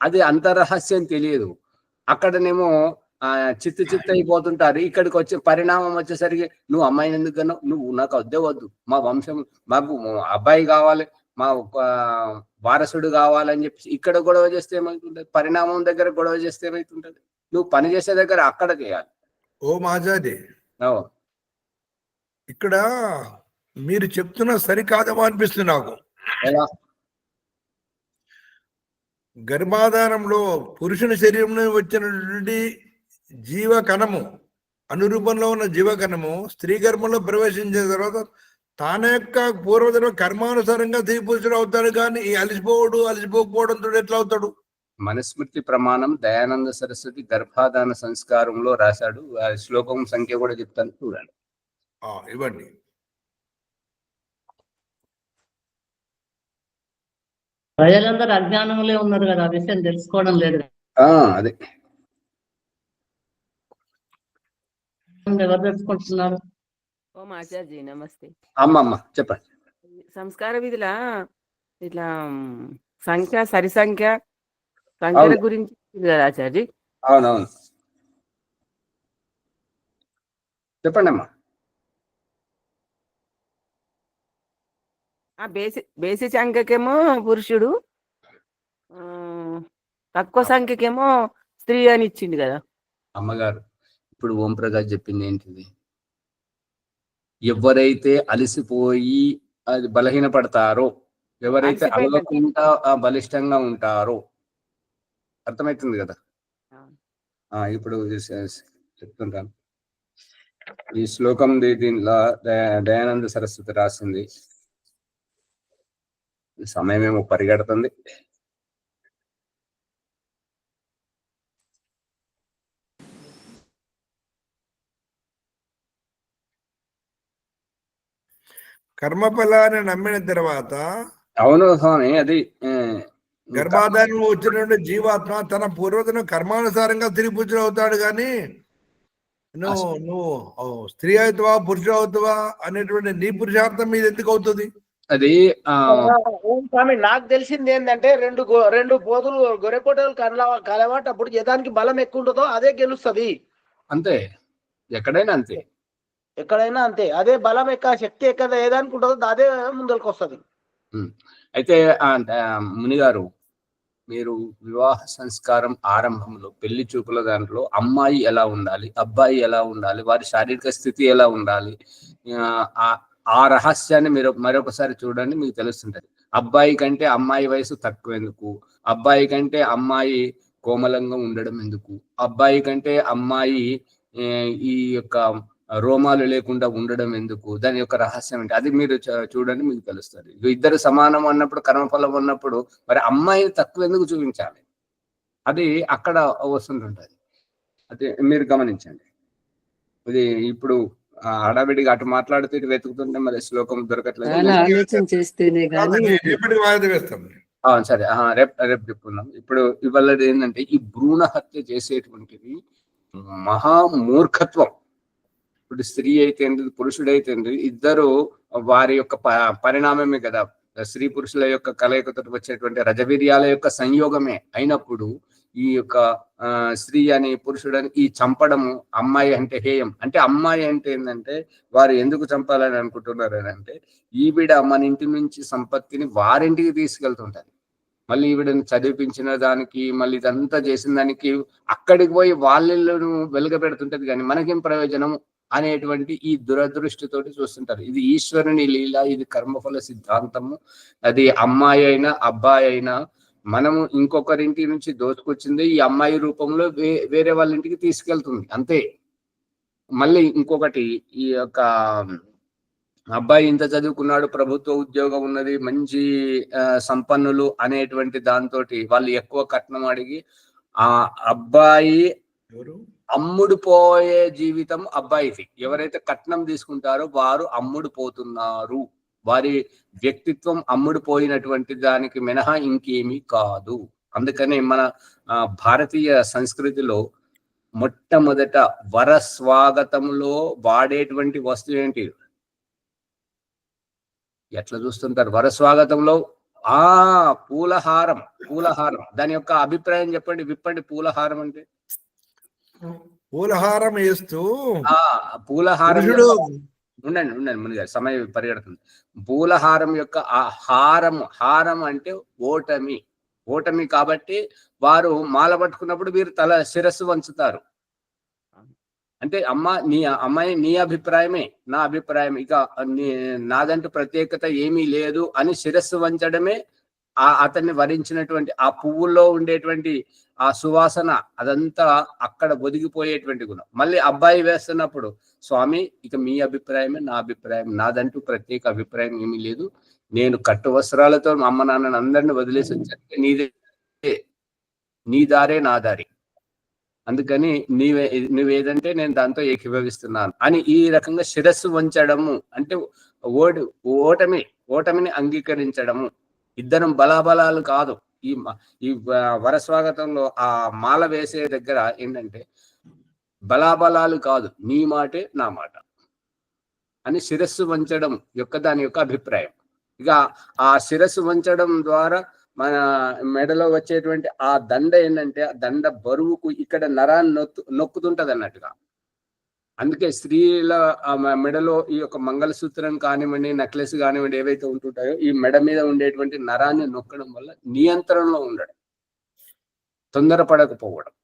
అది అంతరహస్యం తెలియదు. అక్కడనేమో చిత్త అయిపోతుంటారు. ఇక్కడికి వచ్చే పరిణామం వచ్చేసరికి నువ్వు అమ్మాయిని ఎందుకన్నా, నువ్వు నాకు వద్దు, మా వంశం మాకు అబ్బాయి కావాలి, మా వారసుడు కావాలని చెప్పి ఇక్కడ గొడవ చేస్తే ఏమవుతుంటది, పరిణామం దగ్గర గొడవ చేస్తే ఏమవుతుంటది, నువ్వు పని చేసే దగ్గర అక్కడ చేయాలి. ఓ మాజాది, ఇక్కడ మీరు చెప్తున్న సరికాదమో అనిపిస్తుంది నాకు. గర్భాధానంలో పురుషుని శరీరంలో వచ్చినటువంటి జీవకణము, అనురూపంలో ఉన్న జీవకణము స్త్రీ గర్భంలో ప్రవేశించిన తర్వాత తన యొక్క పూర్వజన్మ కర్మానుసారంగా స్త్రీ పురుషుడు అవుతాడు. కానీ ఈ అలసిపోకపోవడంతో ఎట్లా అవుతాడు? మనుస్మృతి ప్రమాణం దయానంద సరస్వతి గర్భాధాన సంస్కారంలో రాశాడు. ఆ శ్లోకం సంఖ్య కూడా చెప్తాను, చూడండి. ఇవ్వండి. ప్రజలందరూ అజ్ఞానంలో ఉన్నారు కదా, ఆ విషయం తెలుసుకోవడం లేదు. అదే ఎవరు తెలుసుకుంటున్నారు? ఓం ఆచార్జీ నమస్తే. అమ్మమ్మ చెప్పండి. సంస్కార విధిలా ఇట్లా సంఖ్య సరి సంఖ్యల గురించి కదా ఆచార్జీ? అవునవును, చెప్పండి అమ్మా. బేసి సంఖ్యకేమో పురుషుడు, తక్కువ సంఖ్యకేమో స్త్రీ అని ఇచ్చింది కదా అమ్మగారు. ఇప్పుడు ఓం ప్రకాష్ చెప్పింది ఏంటిది? ఎవరైతే అలసిపోయి అది బలహీన పడతారో, ఎవరైతే అలవకుండా బలిష్టంగా ఉంటారో, అర్థమవుతుంది కదా. ఇప్పుడు చెప్తుంటాను. ఈ శ్లోకం దీనిలో దయానంద సరస్వతి రాసింది. సమయం ఏమో పరిగెడుతుంది. కర్మఫలాన్ని నమ్మిన తర్వాత, అవును స్వామి, అది గర్భాధానంలో వచ్చినటువంటి జీవాత్మ తన పూర్వజన్మ కర్మానుసారంగా స్త్రీ పురుషుడు అవుతాడు. కానీ నువ్వు స్త్రీ అవుతావా పురుషుడు అవుతావా అనేటువంటి నీ పురుషార్థం మీద ఎందుకు అవుతుంది? అది స్వామి, నాకు తెలిసింది ఏంటంటే రెండు పోతులు గొర్రెపోటలు కలవాటప్పుడు యదానికి బలం ఎక్కువ ఉంటుందో అదే గెలుస్తుంది. అంతే, ఎక్కడైనా అంతే, ఎక్కడైనా అంతే. అదే బలం ఎక్క శక్తి ఎక్కడ ఏదానికి ఉంటుందో అదే ముందరికి వస్తుంది. అయితే మునిగారు, మీరు వివాహ సంస్కారం ఆరంభంలో పెళ్లి చూపుల దాంట్లో అమ్మాయి ఎలా ఉండాలి, అబ్బాయి ఎలా ఉండాలి, వారి శారీరక స్థితి ఎలా ఉండాలి, ఆ రహస్యాన్ని మీరు మరొకసారి చూడండి, మీకు తెలుస్తుంటది. అబ్బాయి కంటే అమ్మాయి వయసు తక్కువ ఎందుకు, అబ్బాయి కంటే అమ్మాయి కోమలంగా ఉండడం ఎందుకు, అబ్బాయి కంటే అమ్మాయి ఈ యొక్క రోమాలు లేకుండా ఉండడం ఎందుకు, దాని యొక్క రహస్యం ఏంటి, అది మీరు చూడండి, మీకు తెలుస్తుంది. ఇద్దరు సమానం అన్నప్పుడు, కర్మఫలం ఉన్నప్పుడు మరి అమ్మాయిని తక్కువ ఎందుకు చూపించాలి, అది అక్కడ వస్తుంటుంటది. అది మీరు గమనించండి. ఇది ఇప్పుడు హడావిడిగా అటు మాట్లాడుతూ ఇటు వెతుకుతుంటే మరి శ్లోకం దొరకట్లేదు. ఆలోచన చేస్తేనే సరే, రేపు చెప్పుకుందాం. ఇప్పుడు ఇవాళ ఏంటంటే, ఈ భ్రూణ హత్య చేసేటువంటిది మహామూర్ఖత్వం. ఇప్పుడు స్త్రీ అయితే పురుషుడైతే ఇద్దరు వారి యొక్క పరిణామమే కదా, స్త్రీ పురుషుల యొక్క కలయికతో వచ్చేటువంటి రజవీర్యాల యొక్క సంయోగమే అయినప్పుడు ఈ యొక్క స్త్రీ అని పురుషుడని ఈ చంపడము, అమ్మాయి అంటే హేయం. అంటే అమ్మాయి అంటే ఏంటంటే, వారు ఎందుకు చంపాలని అనుకుంటున్నారు అని అంటే, ఈవిడ మన ఇంటి నుంచి సంపత్తిని వారింటికి తీసుకెళ్తుంటది. మళ్ళీ ఈవిడని చదివించిన దానికి, మళ్ళీ ఇదంతా చేసిన దానికి అక్కడికి పోయి వాళ్ళను వెలుగబెడుతుంటది కానీ మనకేం ప్రయోజనం అనేటువంటి ఈ దురదృష్టితోటి చూస్తుంటారు. ఇది ఈశ్వరుని లీల, ఇది కర్మఫల సిద్ధాంతము. అది అమ్మాయి అయినా అబ్బాయి అయినా మనము ఇంకొకరింటి నుంచి దోచుకొచ్చింది ఈ అమ్మాయి రూపంలో వేరే వాళ్ళ ఇంటికి తీసుకెళ్తుంది అంతే. మళ్ళీ ఇంకొకటి, ఈ యొక్క అబ్బాయి ఇంత చదువుకున్నాడు, ప్రభుత్వ ఉద్యోగం ఉన్నది, మంచి సంపన్నులు అనేటువంటి దాంతో వాళ్ళు ఎక్కువ కట్నం అడిగి ఆ అబ్బాయి అమ్ముడు పోయే జీవితం అబ్బాయిది. ఎవరైతే కట్నం తీసుకుంటారో వారు అమ్ముడు పోతున్నారు. వారి వ్యక్తిత్వం అమ్ముడు పోయినటువంటి దానికి మినహా ఇంకేమీ కాదు. అందుకనే మన భారతీయ సంస్కృతిలో మొట్టమొదట వర స్వాగతంలో వాడేటువంటి వస్తువు ఏంటి? ఎట్లా చూస్తుంటారు వర స్వాగతంలో? పూలహారం. పూలహారం దాని యొక్క అభిప్రాయం చెప్పండి, విప్పండి. పూలహారం అంటే పూలహారం వేస్తూ పూలహారం ఉండండి ముందుగా సమయం పరిగెడుతుంది. పూలహారం యొక్క ఆ హారం అంటే ఓటమి. ఓటమి కాబట్టి వారు మాల పట్టుకున్నప్పుడు వీరు శిరస్సు వంచుతారు. అంటే అమ్మాయి నీ అభిప్రాయమే, నా అభిప్రాయం, ఇక నాదంటూ ప్రత్యేకత ఏమీ లేదు అని శిరస్సు వంచడమే అతన్ని వరించినటువంటి ఆ పువ్వుల్లో ఉండేటువంటి ఆ సువాసన అదంతా అక్కడ ఒదిగిపోయేటువంటి గుణం. మళ్ళీ అబ్బాయి వేస్తున్నప్పుడు, స్వామి ఇక మీ అభిప్రాయమే నా అభిప్రాయం, నాదంటూ ప్రత్యేక అభిప్రాయం ఏమీ లేదు, నేను కట్టు వస్త్రాలతో మా అమ్మ నాన్నని అందరిని వదిలేసి వచ్చాను, నీ దారే నా దారి, అందుకని నువ్వేదంటే నేను దాంతో ఏకీభవిస్తున్నాను అని ఈ రకంగా శిరస్సు వంచడము అంటే ఓటమిని అంగీకరించడము. ఇద్దరం బలాబలాలు కాదు. ఈ వరస్వాగతంలో ఆ మాల వేసే దగ్గర ఏంటంటే బలాబలాలు కాదు, నీ మాటే నా మాట అని శిరస్సు వంచడం యొక్క దాని యొక్క అభిప్రాయం. ఇక ఆ శిరస్సు వంచడం ద్వారా మన మెడలో వచ్చేటువంటి ఆ దండ ఏంటంటే ఆ దండ బరువుకు ఇక్కడ నరాన్ని నొక్కుతుంటది అన్నట్టుగా. అందుకే స్త్రీల మెడలో ఈ యొక్క మంగళసూత్రం కానివ్వండి, నెక్లెస్ కానివ్వండి, ఏవైతే ఉంటుంటాయో ఈ మెడ మీద ఉండేటువంటి నరాన్ని నొక్కడం వల్ల నియంత్రణలో ఉండడం, తొందరపడకపోవడం,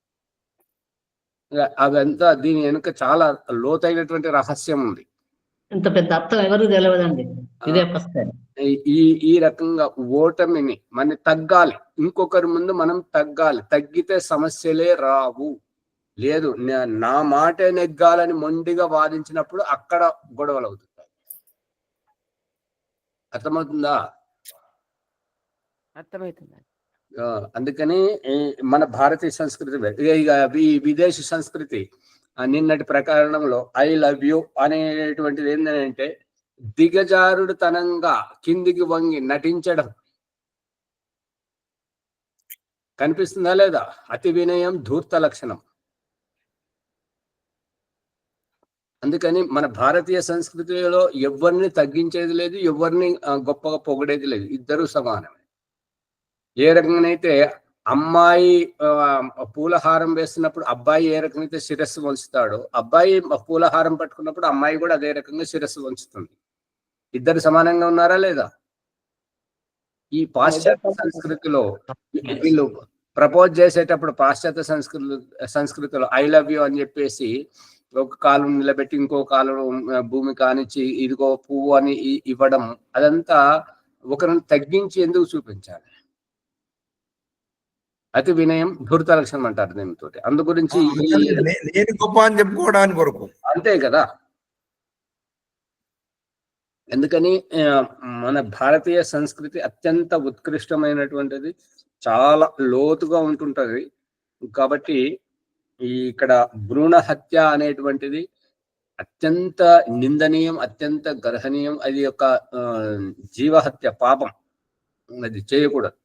అదంతా దీని వెనుక చాలా లోతైనటువంటి రహస్యం ఉంది. ఇంత పెద్ద అర్థం ఎవరు తెలియదండి. ఇదే ఈ రకంగా ఓటమిని మన తగ్గాలి, ఇంకొకరి ముందు మనం తగ్గాలి. తగ్గితే సమస్యలే రావు. లేదు నా మాటే నెగ్గాలని మొండిగా వాదించినప్పుడు అక్కడ గొడవలు అవుతుంటాయి. అర్థమవుతుందా? అర్థమవుతుంది. అందుకని మన భారతీయ సంస్కృతి, ఇక ఈ విదేశీ సంస్కృతి నిన్నటి ప్రకరణంలో ఐ లవ్ యూ అనేటువంటిది ఏంటంటే దిగజారుడు తనంగా కిందికి వంగి నటించడం. కనిపిస్తుందా లేదా? అతి వినయం ధూర్త లక్షణం. అందుకని మన భారతీయ సంస్కృతిలో ఎవరిని తగ్గించేది లేదు, ఎవరిని గొప్పగా పొగిడేది లేదు, ఇద్దరు సమానమే. ఏ రకంగానైతే అమ్మాయి పూలహారం వేస్తున్నప్పుడు అబ్బాయి ఏ రకంగా శిరస్సు వంచుతాడో, అబ్బాయి పూలహారం పట్టుకున్నప్పుడు అమ్మాయి కూడా అదే రకంగా శిరస్సు వంచుతుంది. ఇద్దరు సమానంగా ఉన్నారా లేదా? ఈ పాశ్చాత్య సంస్కృతిలో వీళ్ళు ప్రపోజ్ చేసేటప్పుడు పాశ్చాత్య సంస్కృతిలో ఐ లవ్ యూ అని చెప్పేసి ఒక కాలు నిలబెట్టి ఇంకో కాలు భూమి కానిచ్చి ఇదిగో పువ్వు అని ఇవ్వడం, అదంతా ఒకరిని తగ్గించి ఎందుకు చూపించాలి? అతి వినయం ధూర్త లక్షణం అంటారు దీనితో. అందు గురించి నేను గొప్ప అని చెప్పుకోవడానికి కొరకు అంతే కదా. ఎందుకని మన భారతీయ సంస్కృతి అత్యంత ఉత్కృష్టమైనటువంటిది, చాలా లోతుగా ఉంటుంటది. కాబట్టి ఇక్కడ భ్రూణ హత్య అనేటువంటిది అత్యంత నిందనీయం, అత్యంత గర్హనీయం. అది యొక్క జీవహత్య, పాపం, అది చేయకూడదు.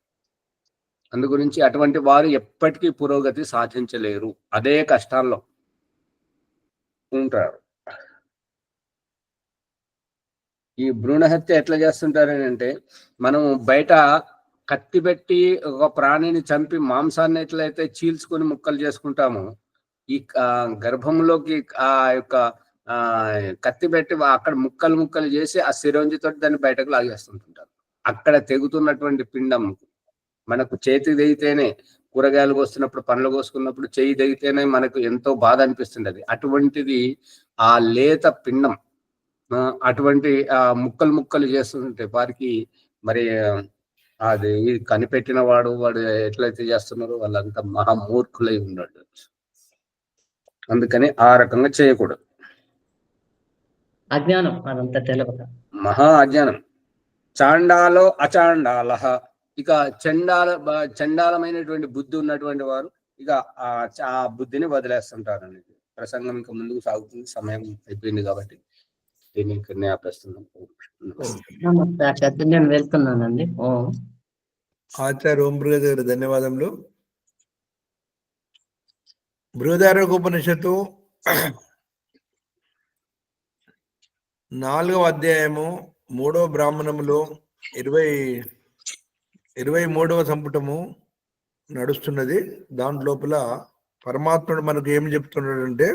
అందు గురించి అటువంటి వారు ఎప్పటికీ పురోగతి సాధించలేరు, అదే కష్టాల్లో ఉంటారు. ఈ భ్రూణ హత్య ఎట్లా చేస్తుంటారని అంటే, మనం బయట కత్తి పెట్టి ఒక ప్రాణిని చంపి మాంసాన్ని ఎట్లయితే చీల్చుకొని ముక్కలు చేసుకుంటామో, ఈ గర్భంలోకి ఆ యొక్క కత్తి పెట్టి అక్కడ ముక్కలు ముక్కలు చేసి ఆ సిరంజితో దాన్ని బయటకు లాగేస్తుంటుంటారు. అక్కడ తెగుతున్నటువంటి పిండం మనకు చేతి తెగితేనే, కూరగాయలు కోస్తున్నప్పుడు, పండ్లు కోసుకున్నప్పుడు చెయ్యి తెగితేనే మనకు ఎంతో బాధ అనిపిస్తుంటది. అటువంటిది ఆ లేత పిండం అటువంటి ముక్కలు ముక్కలు చేస్తుంటే వారికి మరి అది కనిపెట్టిన వాడు ఎట్లయితే చేస్తున్నారో వాళ్ళంతా మహామూర్ఖులై ఉన్నాడు. అందుకని ఆ రకంగా చేయకూడదు. అజ్ఞానం అదంతా తెలియక. మహా అజ్ఞానం. చాండాలో అచాండాల. ఇక చండాలమైనటువంటి బుద్ధి ఉన్నటువంటి వారు ఇక ఆ బుద్ధిని వదిలేస్తుంటారు అనేది. ప్రసంగం ఇంకా ముందుకు సాగుతుంది, సమయం అయిపోయింది కాబట్టి దీన్ని ఇక్కడనే ఆపేస్తున్నాం. నమస్తే ఆచార్య, నేను వెళ్తున్నానండి. ఆచార్య ఓం బృహద్ గారు ధన్యవాదములు. బృహదారణ్యకోపనిషత్తు 4వ అధ్యాయము 3వ బ్రాహ్మణములో 23వ సంపుటము నడుస్తున్నది. దాని లోపల పరమాత్ముడు మనకు ఏమి చెప్తున్నాడంటే,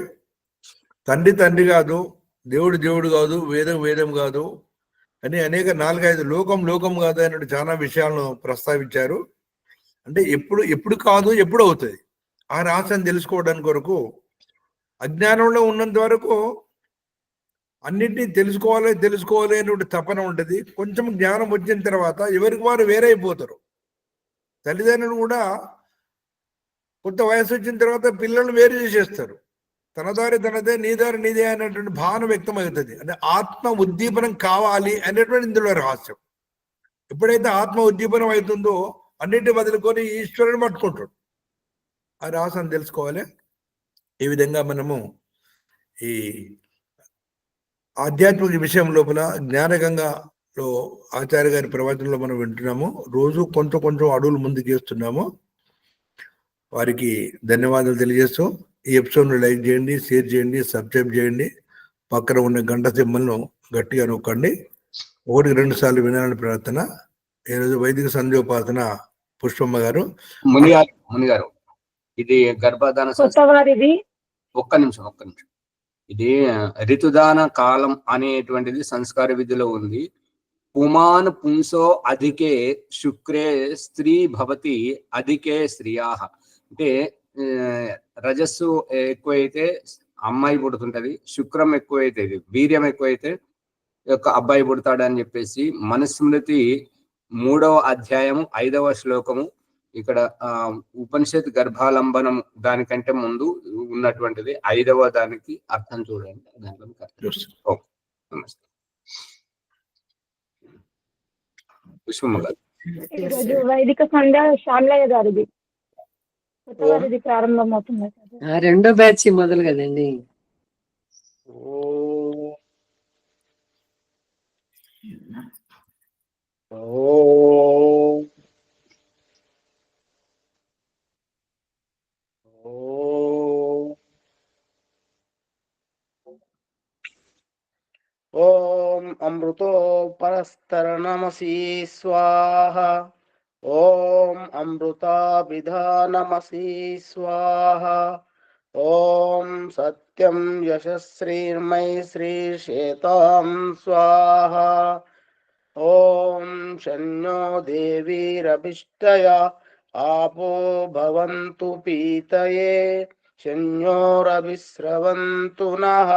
తండ్రి తండ్రి కాదు, దేవుడు దేవుడు కాదు, వేదం వేదం కాదు అని అనేక 4-5 లోకం కాదు అన్నట్టు చాలా విషయాలను ప్రస్తావించారు. అంటే ఎప్పుడు కాదు, ఎప్పుడు అవుతుంది ఆ రహస్యాన్ని తెలుసుకోవడానికి కొరకు అజ్ఞానంలో ఉన్నంత వరకు అన్నింటినీ తెలుసుకోవాలి అనే తపన ఉంటుంది. కొంచెం జ్ఞానం వచ్చిన తర్వాత ఎవరికి వారు వేరైపోతారు. తల్లిదండ్రులు కూడా కొంత వయసు వచ్చిన తర్వాత పిల్లలు వేరు చేసేస్తారు. తన దారి తనదే, నీ దారి నీదే అనేటువంటి భావన వ్యక్తం అవుతుంది. అంటే ఆత్మ ఉద్దీపనం కావాలి అనేటువంటి ఇందులో రహస్యం. ఎప్పుడైతే ఆత్మ ఉద్దీపనం అవుతుందో అన్నింటినీ వదులుకొని ఈశ్వరుని పట్టుకుంటాడు. ఆ రహస్యాన్ని తెలుసుకోవాలి. ఈ విధంగా మనము ఈ ఆధ్యాత్మిక విషయం లోపల జ్ఞానగంగలో ఆచార్య గారి ప్రవచనంలో మనం వింటున్నాము. రోజు కొంచెం అడుగులు ముందుకు చేస్తున్నాము. వారికి ధన్యవాదాలు తెలియజేస్తూ ఈ ఎపిసోడ్ను లైక్ చేయండి, షేర్ చేయండి, సబ్స్క్రైబ్ చేయండి. పక్కన ఉన్న గంట సింబల్ను గట్టిగా నొక్కండి. 1-2 సార్లు వినాలని ప్రార్థన. ఈరోజు వైదిక సంధ్యోపాసన పుష్పమ్మ గారు. మునిగారు ఇది గర్భధాన ఒక్క నిమిషం. ఇది ఋతుదాన కాలం అనేటువంటిది సంస్కార విధిలో ఉంది. పుమాన్ పుంసో అధికే శుక్రే స్త్రీ భవతి అధికే స్త్రీయాః. అంటే రజస్సు ఎక్కువైతే అమ్మాయి పుడుతుంటది, శుక్రం ఎక్కువైతే వీర్యం ఎక్కువైతే అబ్బాయి పుడతాడు అని చెప్పేసి మనుస్మృతి 3వ అధ్యాయము 5వ శ్లోకము ఇక్కడ ఉపనిషత్ గర్భాలంబనం దానికంటే ముందు ఉన్నటువంటిది 5వ దానికి అర్థం చూడండి. దాంట్లో నమస్తే పుష్పమ్మ గారు. ఈరోజు వైదిక సంధ్య శ్యామలయ్య గారిది కొత్తవారిది ప్రారంభం అవుతుంది. 2వ బ్యాచ్ మొదలు కదండి. ఓం అమృతో పరస్తరణమసి స్వాహ. ఓం అమృతాభిధానమసి స్వాహ. ఓం సత్యం యశశ్రీర్మై శ్రీశేతాం స్వాహ. ఓం శన్యో దేవీరభిష్టయ ఆపో భవంతు పీతయే శన్యోరభిస్రవంతు నః.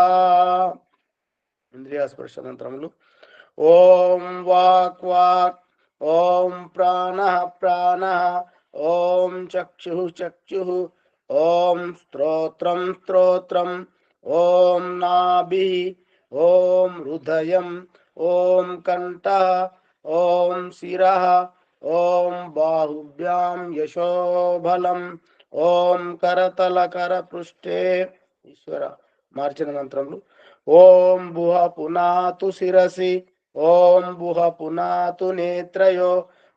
ఇంద్రియ స్పర్శ మంత్రములు. ఓం వాక్ వాక్, ఓం ప్రాణః ప్రాణః, ఓం చక్షుః చక్షుః, ఓం స్తోత్రం స్తోత్రం, ఓం నాభిః, ఓం హృదయం, ఓం కంఠః, ఓం శిరః, ఓం బాహుభ్యాం యశోబలం, ఓం కరతల కరపృష్ఠే. ఈశ్వర మార్చిన మంత్రములు. ఓం భువ పునాతు శిరసి, ఓం భువ పునాతు నేత్రయో,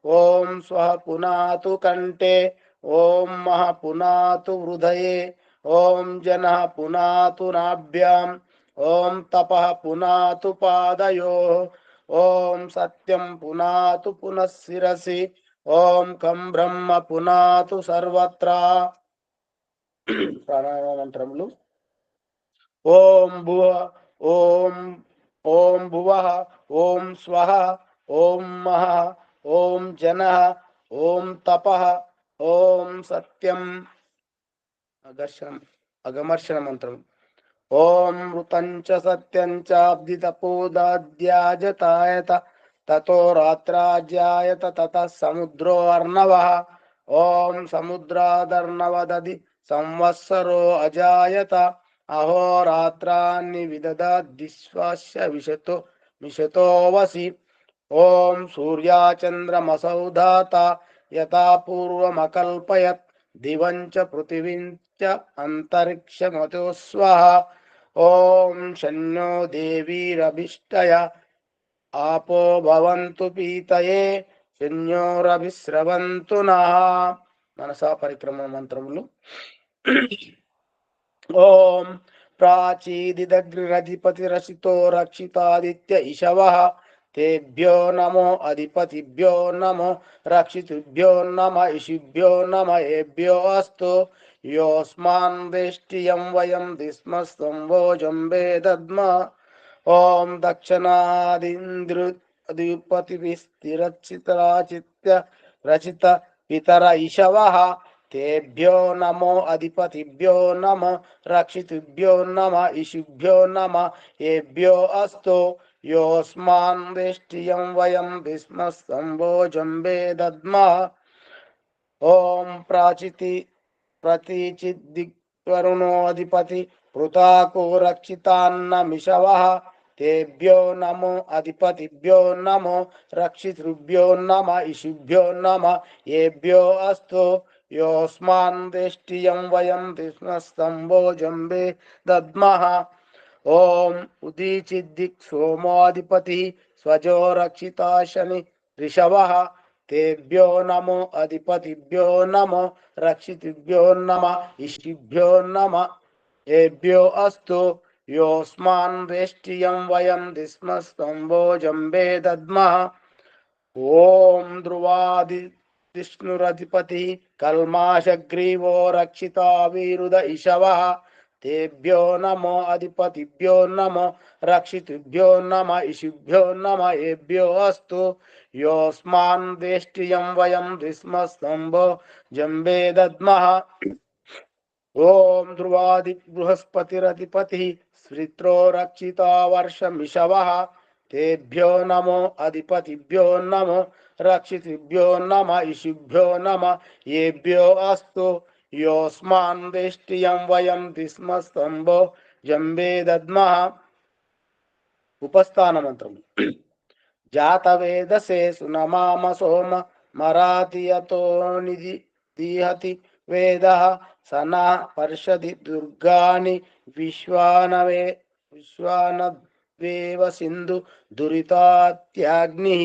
ఓం స్వః పునాతు కంఠే, ఓం మహ పునాతు హృదయే, ఓం జనః పునాతు నాభ్యాం, ఓం తపః పునాతు పాదయోః, ఓం సత్యం పునాతు పునఃశిరసి, ఓం కం బ్రహ్మ పునాతు సర్వత్రా. ప్రాణాయామ మంత్రములు. ఓం భువ, ఓం ఓం భువః, ఓం స్వః, ఓం మహః, ఓం జనః, ఓం తపః, ఓం సత్యం, అగమర్షణ మంత్రం. ఓం మృతంచ సత్యంచ అబ్దితపోదాద్యాజతాయత తతో రాత్రాజ్యాయత తతః సముద్రో అర్ణవః. ఓం సముద్రాదర్ణవదది సంవత్సరో అజాయత అహోరాత్రాన్ని విదదాద్దిశ్వాస్య మిషతో వసి. ఓం సూర్యాచంద్రమసౌ ధాత యథా పూర్వమకల్పయత్ దివంచ పృథివీంచ అంతరిక్షమతో స్వః. ఓం శన్యో దేవీరభిష్టయ ఆపో భవంతు పీతయే శన్యోరభిస్రవంతు నః. మనసా పరిక్రమ మంత్రములు. ఓం ప్రాచీదిదగ్నిరధిపతిరసితో రక్షితాదిత్య ఇషవః. తేభ్యో నమో అధిపతిభ్యో నమో రక్షితుభ్యో నమ ఇషిభ్యో నమ ఏభ్యో అస్తు. యోస్మాన్ వేష్టియం వయం దిస్మస్తంభోజంబే దద్మ. ఓం దక్షిణాదింద్రుపతిభిస్తిరచితరాచిత్య రచిత పితర ఇషవః. తేభ్యో నమో అధిపతిభ్యో నమ రక్షితుభ్యో నమ ఇషిభ్యో నమ ఏభ్యో అస్తు. యోస్మాన్ వేష్టియం వయం భీష్మస్తంభోజంబే దద్మః. ఓం ప్రతీచిద్దిక్వరుణోధిపతి పృథాకో రక్షితాన్నమిషవః. తేభ్యో నమో అధిపతిభ్యో నమో రక్షితృభ్యో నమ ఇషిభ్యో నమ ఏభ్యో అస్తు. యోస్మాన్ వేష్టియం వయం భీష్మస్తంభోజంబే దద్మః. ఓం ఉదీచిద్దిక్ సోమాధిపతి స్వజో రక్షితాశని ఋషవః. తేభ్యో నమో అధిపతిభ్యో నమో రక్షితుభ్యో నమ ఇషిభ్యో నమ ఏభ్యో అస్తు. యోస్మాన్ వేష్టియం వయం దిస్మస్తంభోజంబే దద్మః. ఓం ధ్రువాది విష్ణురధిపతి కల్మాషగ్రీవో రక్షితా వీరుద ఇషవః. తేభ్యో నమో అధిపతిభ్యో నమో రక్షితుభ్యో నమ ఇషిభ్యో నమ ఏభ్యో అస్తు. యోస్మాన్ వేష్టియం వయం ద్విస్మస్తంభోజంబే దద్మః. ఓం ధ్రువాది బృహస్పతిరధిపతి శ్రిత్రో రక్షితా వర్షమిషవః. తేభ్యో నమో అధిపతిభ్యో నమో రక్షితుభ్యో నమ ఇషిభ్యో నమ ఏభ్యో అస్తు. యోస్మాన్ వేష్టియం వయం ద్విస్మస్తంభోజంబే దద్మః. ఉపస్థాన మంత్రం. జాతవేదసే సునమామ సోమ మరాతియతో నిధి దీహతి వేదః. సనా పర్షది దుర్గాని విశ్వానవేవ సింధు దురితాత్యాగ్నిః.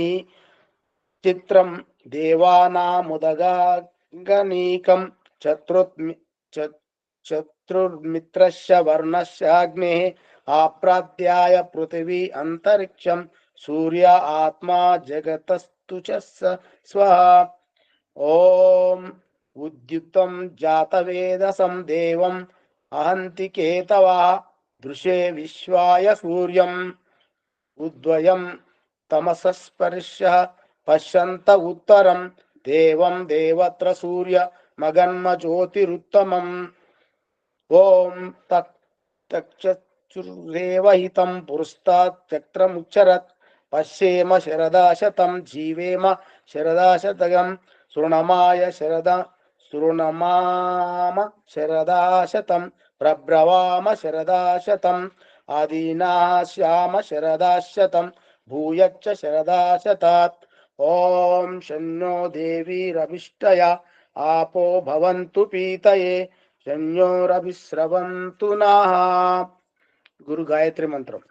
చిత్రం దేవానాముదగాగనీకం చతుర్మిత్రస్య వర్ణస్యాగ్నేః. ఆప్రాధ్యాయ పృథివీ అంతరిక్షం సూర్య ఆత్మా జగతస్తు చ స్వః. ఓం ఉద్యుక్తం జాతవేదసం దేవం అహంతి కేతవః. దృశే విశ్వాయ సూర్యం ఉద్వయం తమసస్పర్శః. పశ్యంత ఉత్తరం దేవం దేవత్ర సూర్య మగన్మ జ్యోతిరుత్తమం. ఓం తక్షురేవహితం పురస్తాత్ చక్రముచ్చరత్. పశ్యేమ శరదాశతం జీవేమ శరదాశతగం. శృణమామ శరదాశతం ప్రబ్రవామ శరదాశతం. ఆదీనాశ్యామ శరదాశతం భూయచ్చ శరదాశతాత్. ఓం శన్నో దేవీరభిష్టయ ఆపో భవంతు పీతయే శన్యోరభిస్రవంతు నః. గురు గాయత్రి మంత్రం.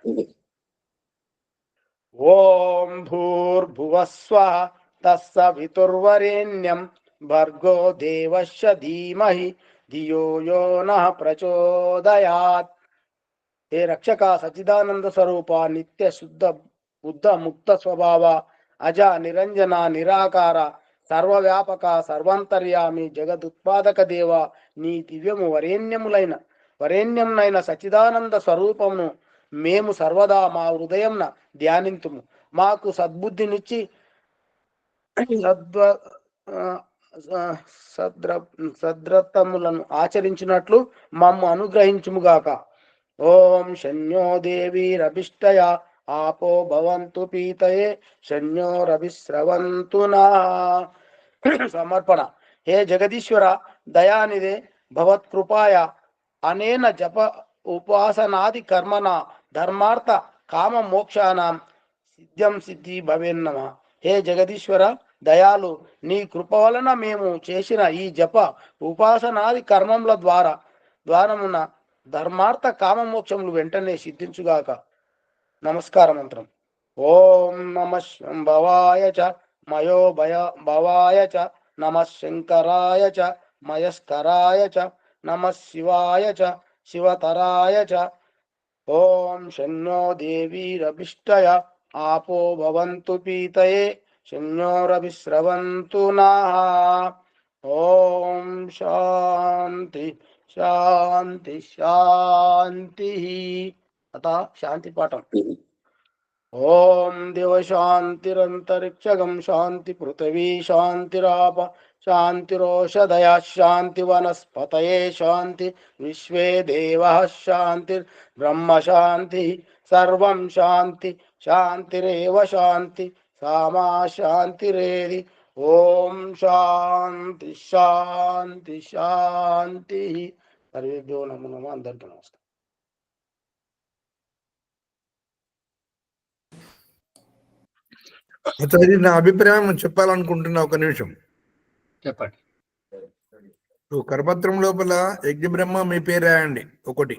ఓం భూర్భువస్వః తస్సవితుర్వరేణ్యం భర్గో దేవస్య ధీమహి ధియో యో నః ప్రచోదయాత్. హే రక్షక సచ్చిదానంద స్వరూప నిత్య శుద్ధ బుద్ధ ముక్త స్వభావ అజ నిరంజన నిరాకార సర్వవ్యాపక సర్వాంతర్యామి జగదుత్పాదక దేవ, నీ దివ్యము వరేణ్యంనైన సచ్చిదానంద స్వరూపమును మేము సర్వదా మా హృదయంన ధ్యానింతుము. మాకు సద్బుద్ధినిచ్చి సద్రతములను ఆచరించినట్లు మమ్ము అనుగ్రహించుముగాక. ఓం శన్యో దేవీరభిష్టయ ఆపో భవంతు పీతయే శన్యోరభిస్రవంతు నా. సమర్పణ. హే జగదీశ్వర దయానిదే భవత్కృపాయ అనేన జప ఉపాసనాది కర్మణ ధర్మార్థ కామ మోక్షానాం సిద్ధి భవేన్నమ. హే జగదీశ్వర దయాలు నీ కృప వలన మేము చేసిన ఈ జప ఉపాసనాది కర్మముల ద్వారమున ధర్మార్థ కామ మోక్షములు వెంటనే సిద్ధించుగాక. నమస్కార మంత్రం. ఓం నమ శంభవాయ చ మయో భవాయ చ నమ శంకరాయ చ మయస్కరాయ చ నమ శివాయ చ శివతరాయ చ. ఓం శన్నో దేవీరభిష్టయ ఆపో భవంతు పీతయే శన్యోరభిస్రవంతు నః. ఓం శాంతి శాంతి శాంతి. అత శాంతి పాఠం. ఓం దివ శాంతిరంతరిక్షగం శాంతి పృథివీ శాంతిరాప శాంతిరోషధయ శాంతి వనస్పతయే శాంతి విశ్వే దేవః శాంతి బ్రహ్మ శాంతి సర్వం శాంతి శాంతిరేవ శాంతి సామా శాంతిరేది. ఓం శాంతి శాంతి శాంతి. సర్వేభ్యో నమో నమః. అందరికీ నమస్కారం. ఆచార్య నా అభిప్రాయం చెప్పాలనుకుంటున్నా. ఒక నిమిషం చెప్పండి. కరపత్రం లోపల యజ్ఞ బ్రహ్మ మీ పేరు రాయండి ఒకటి.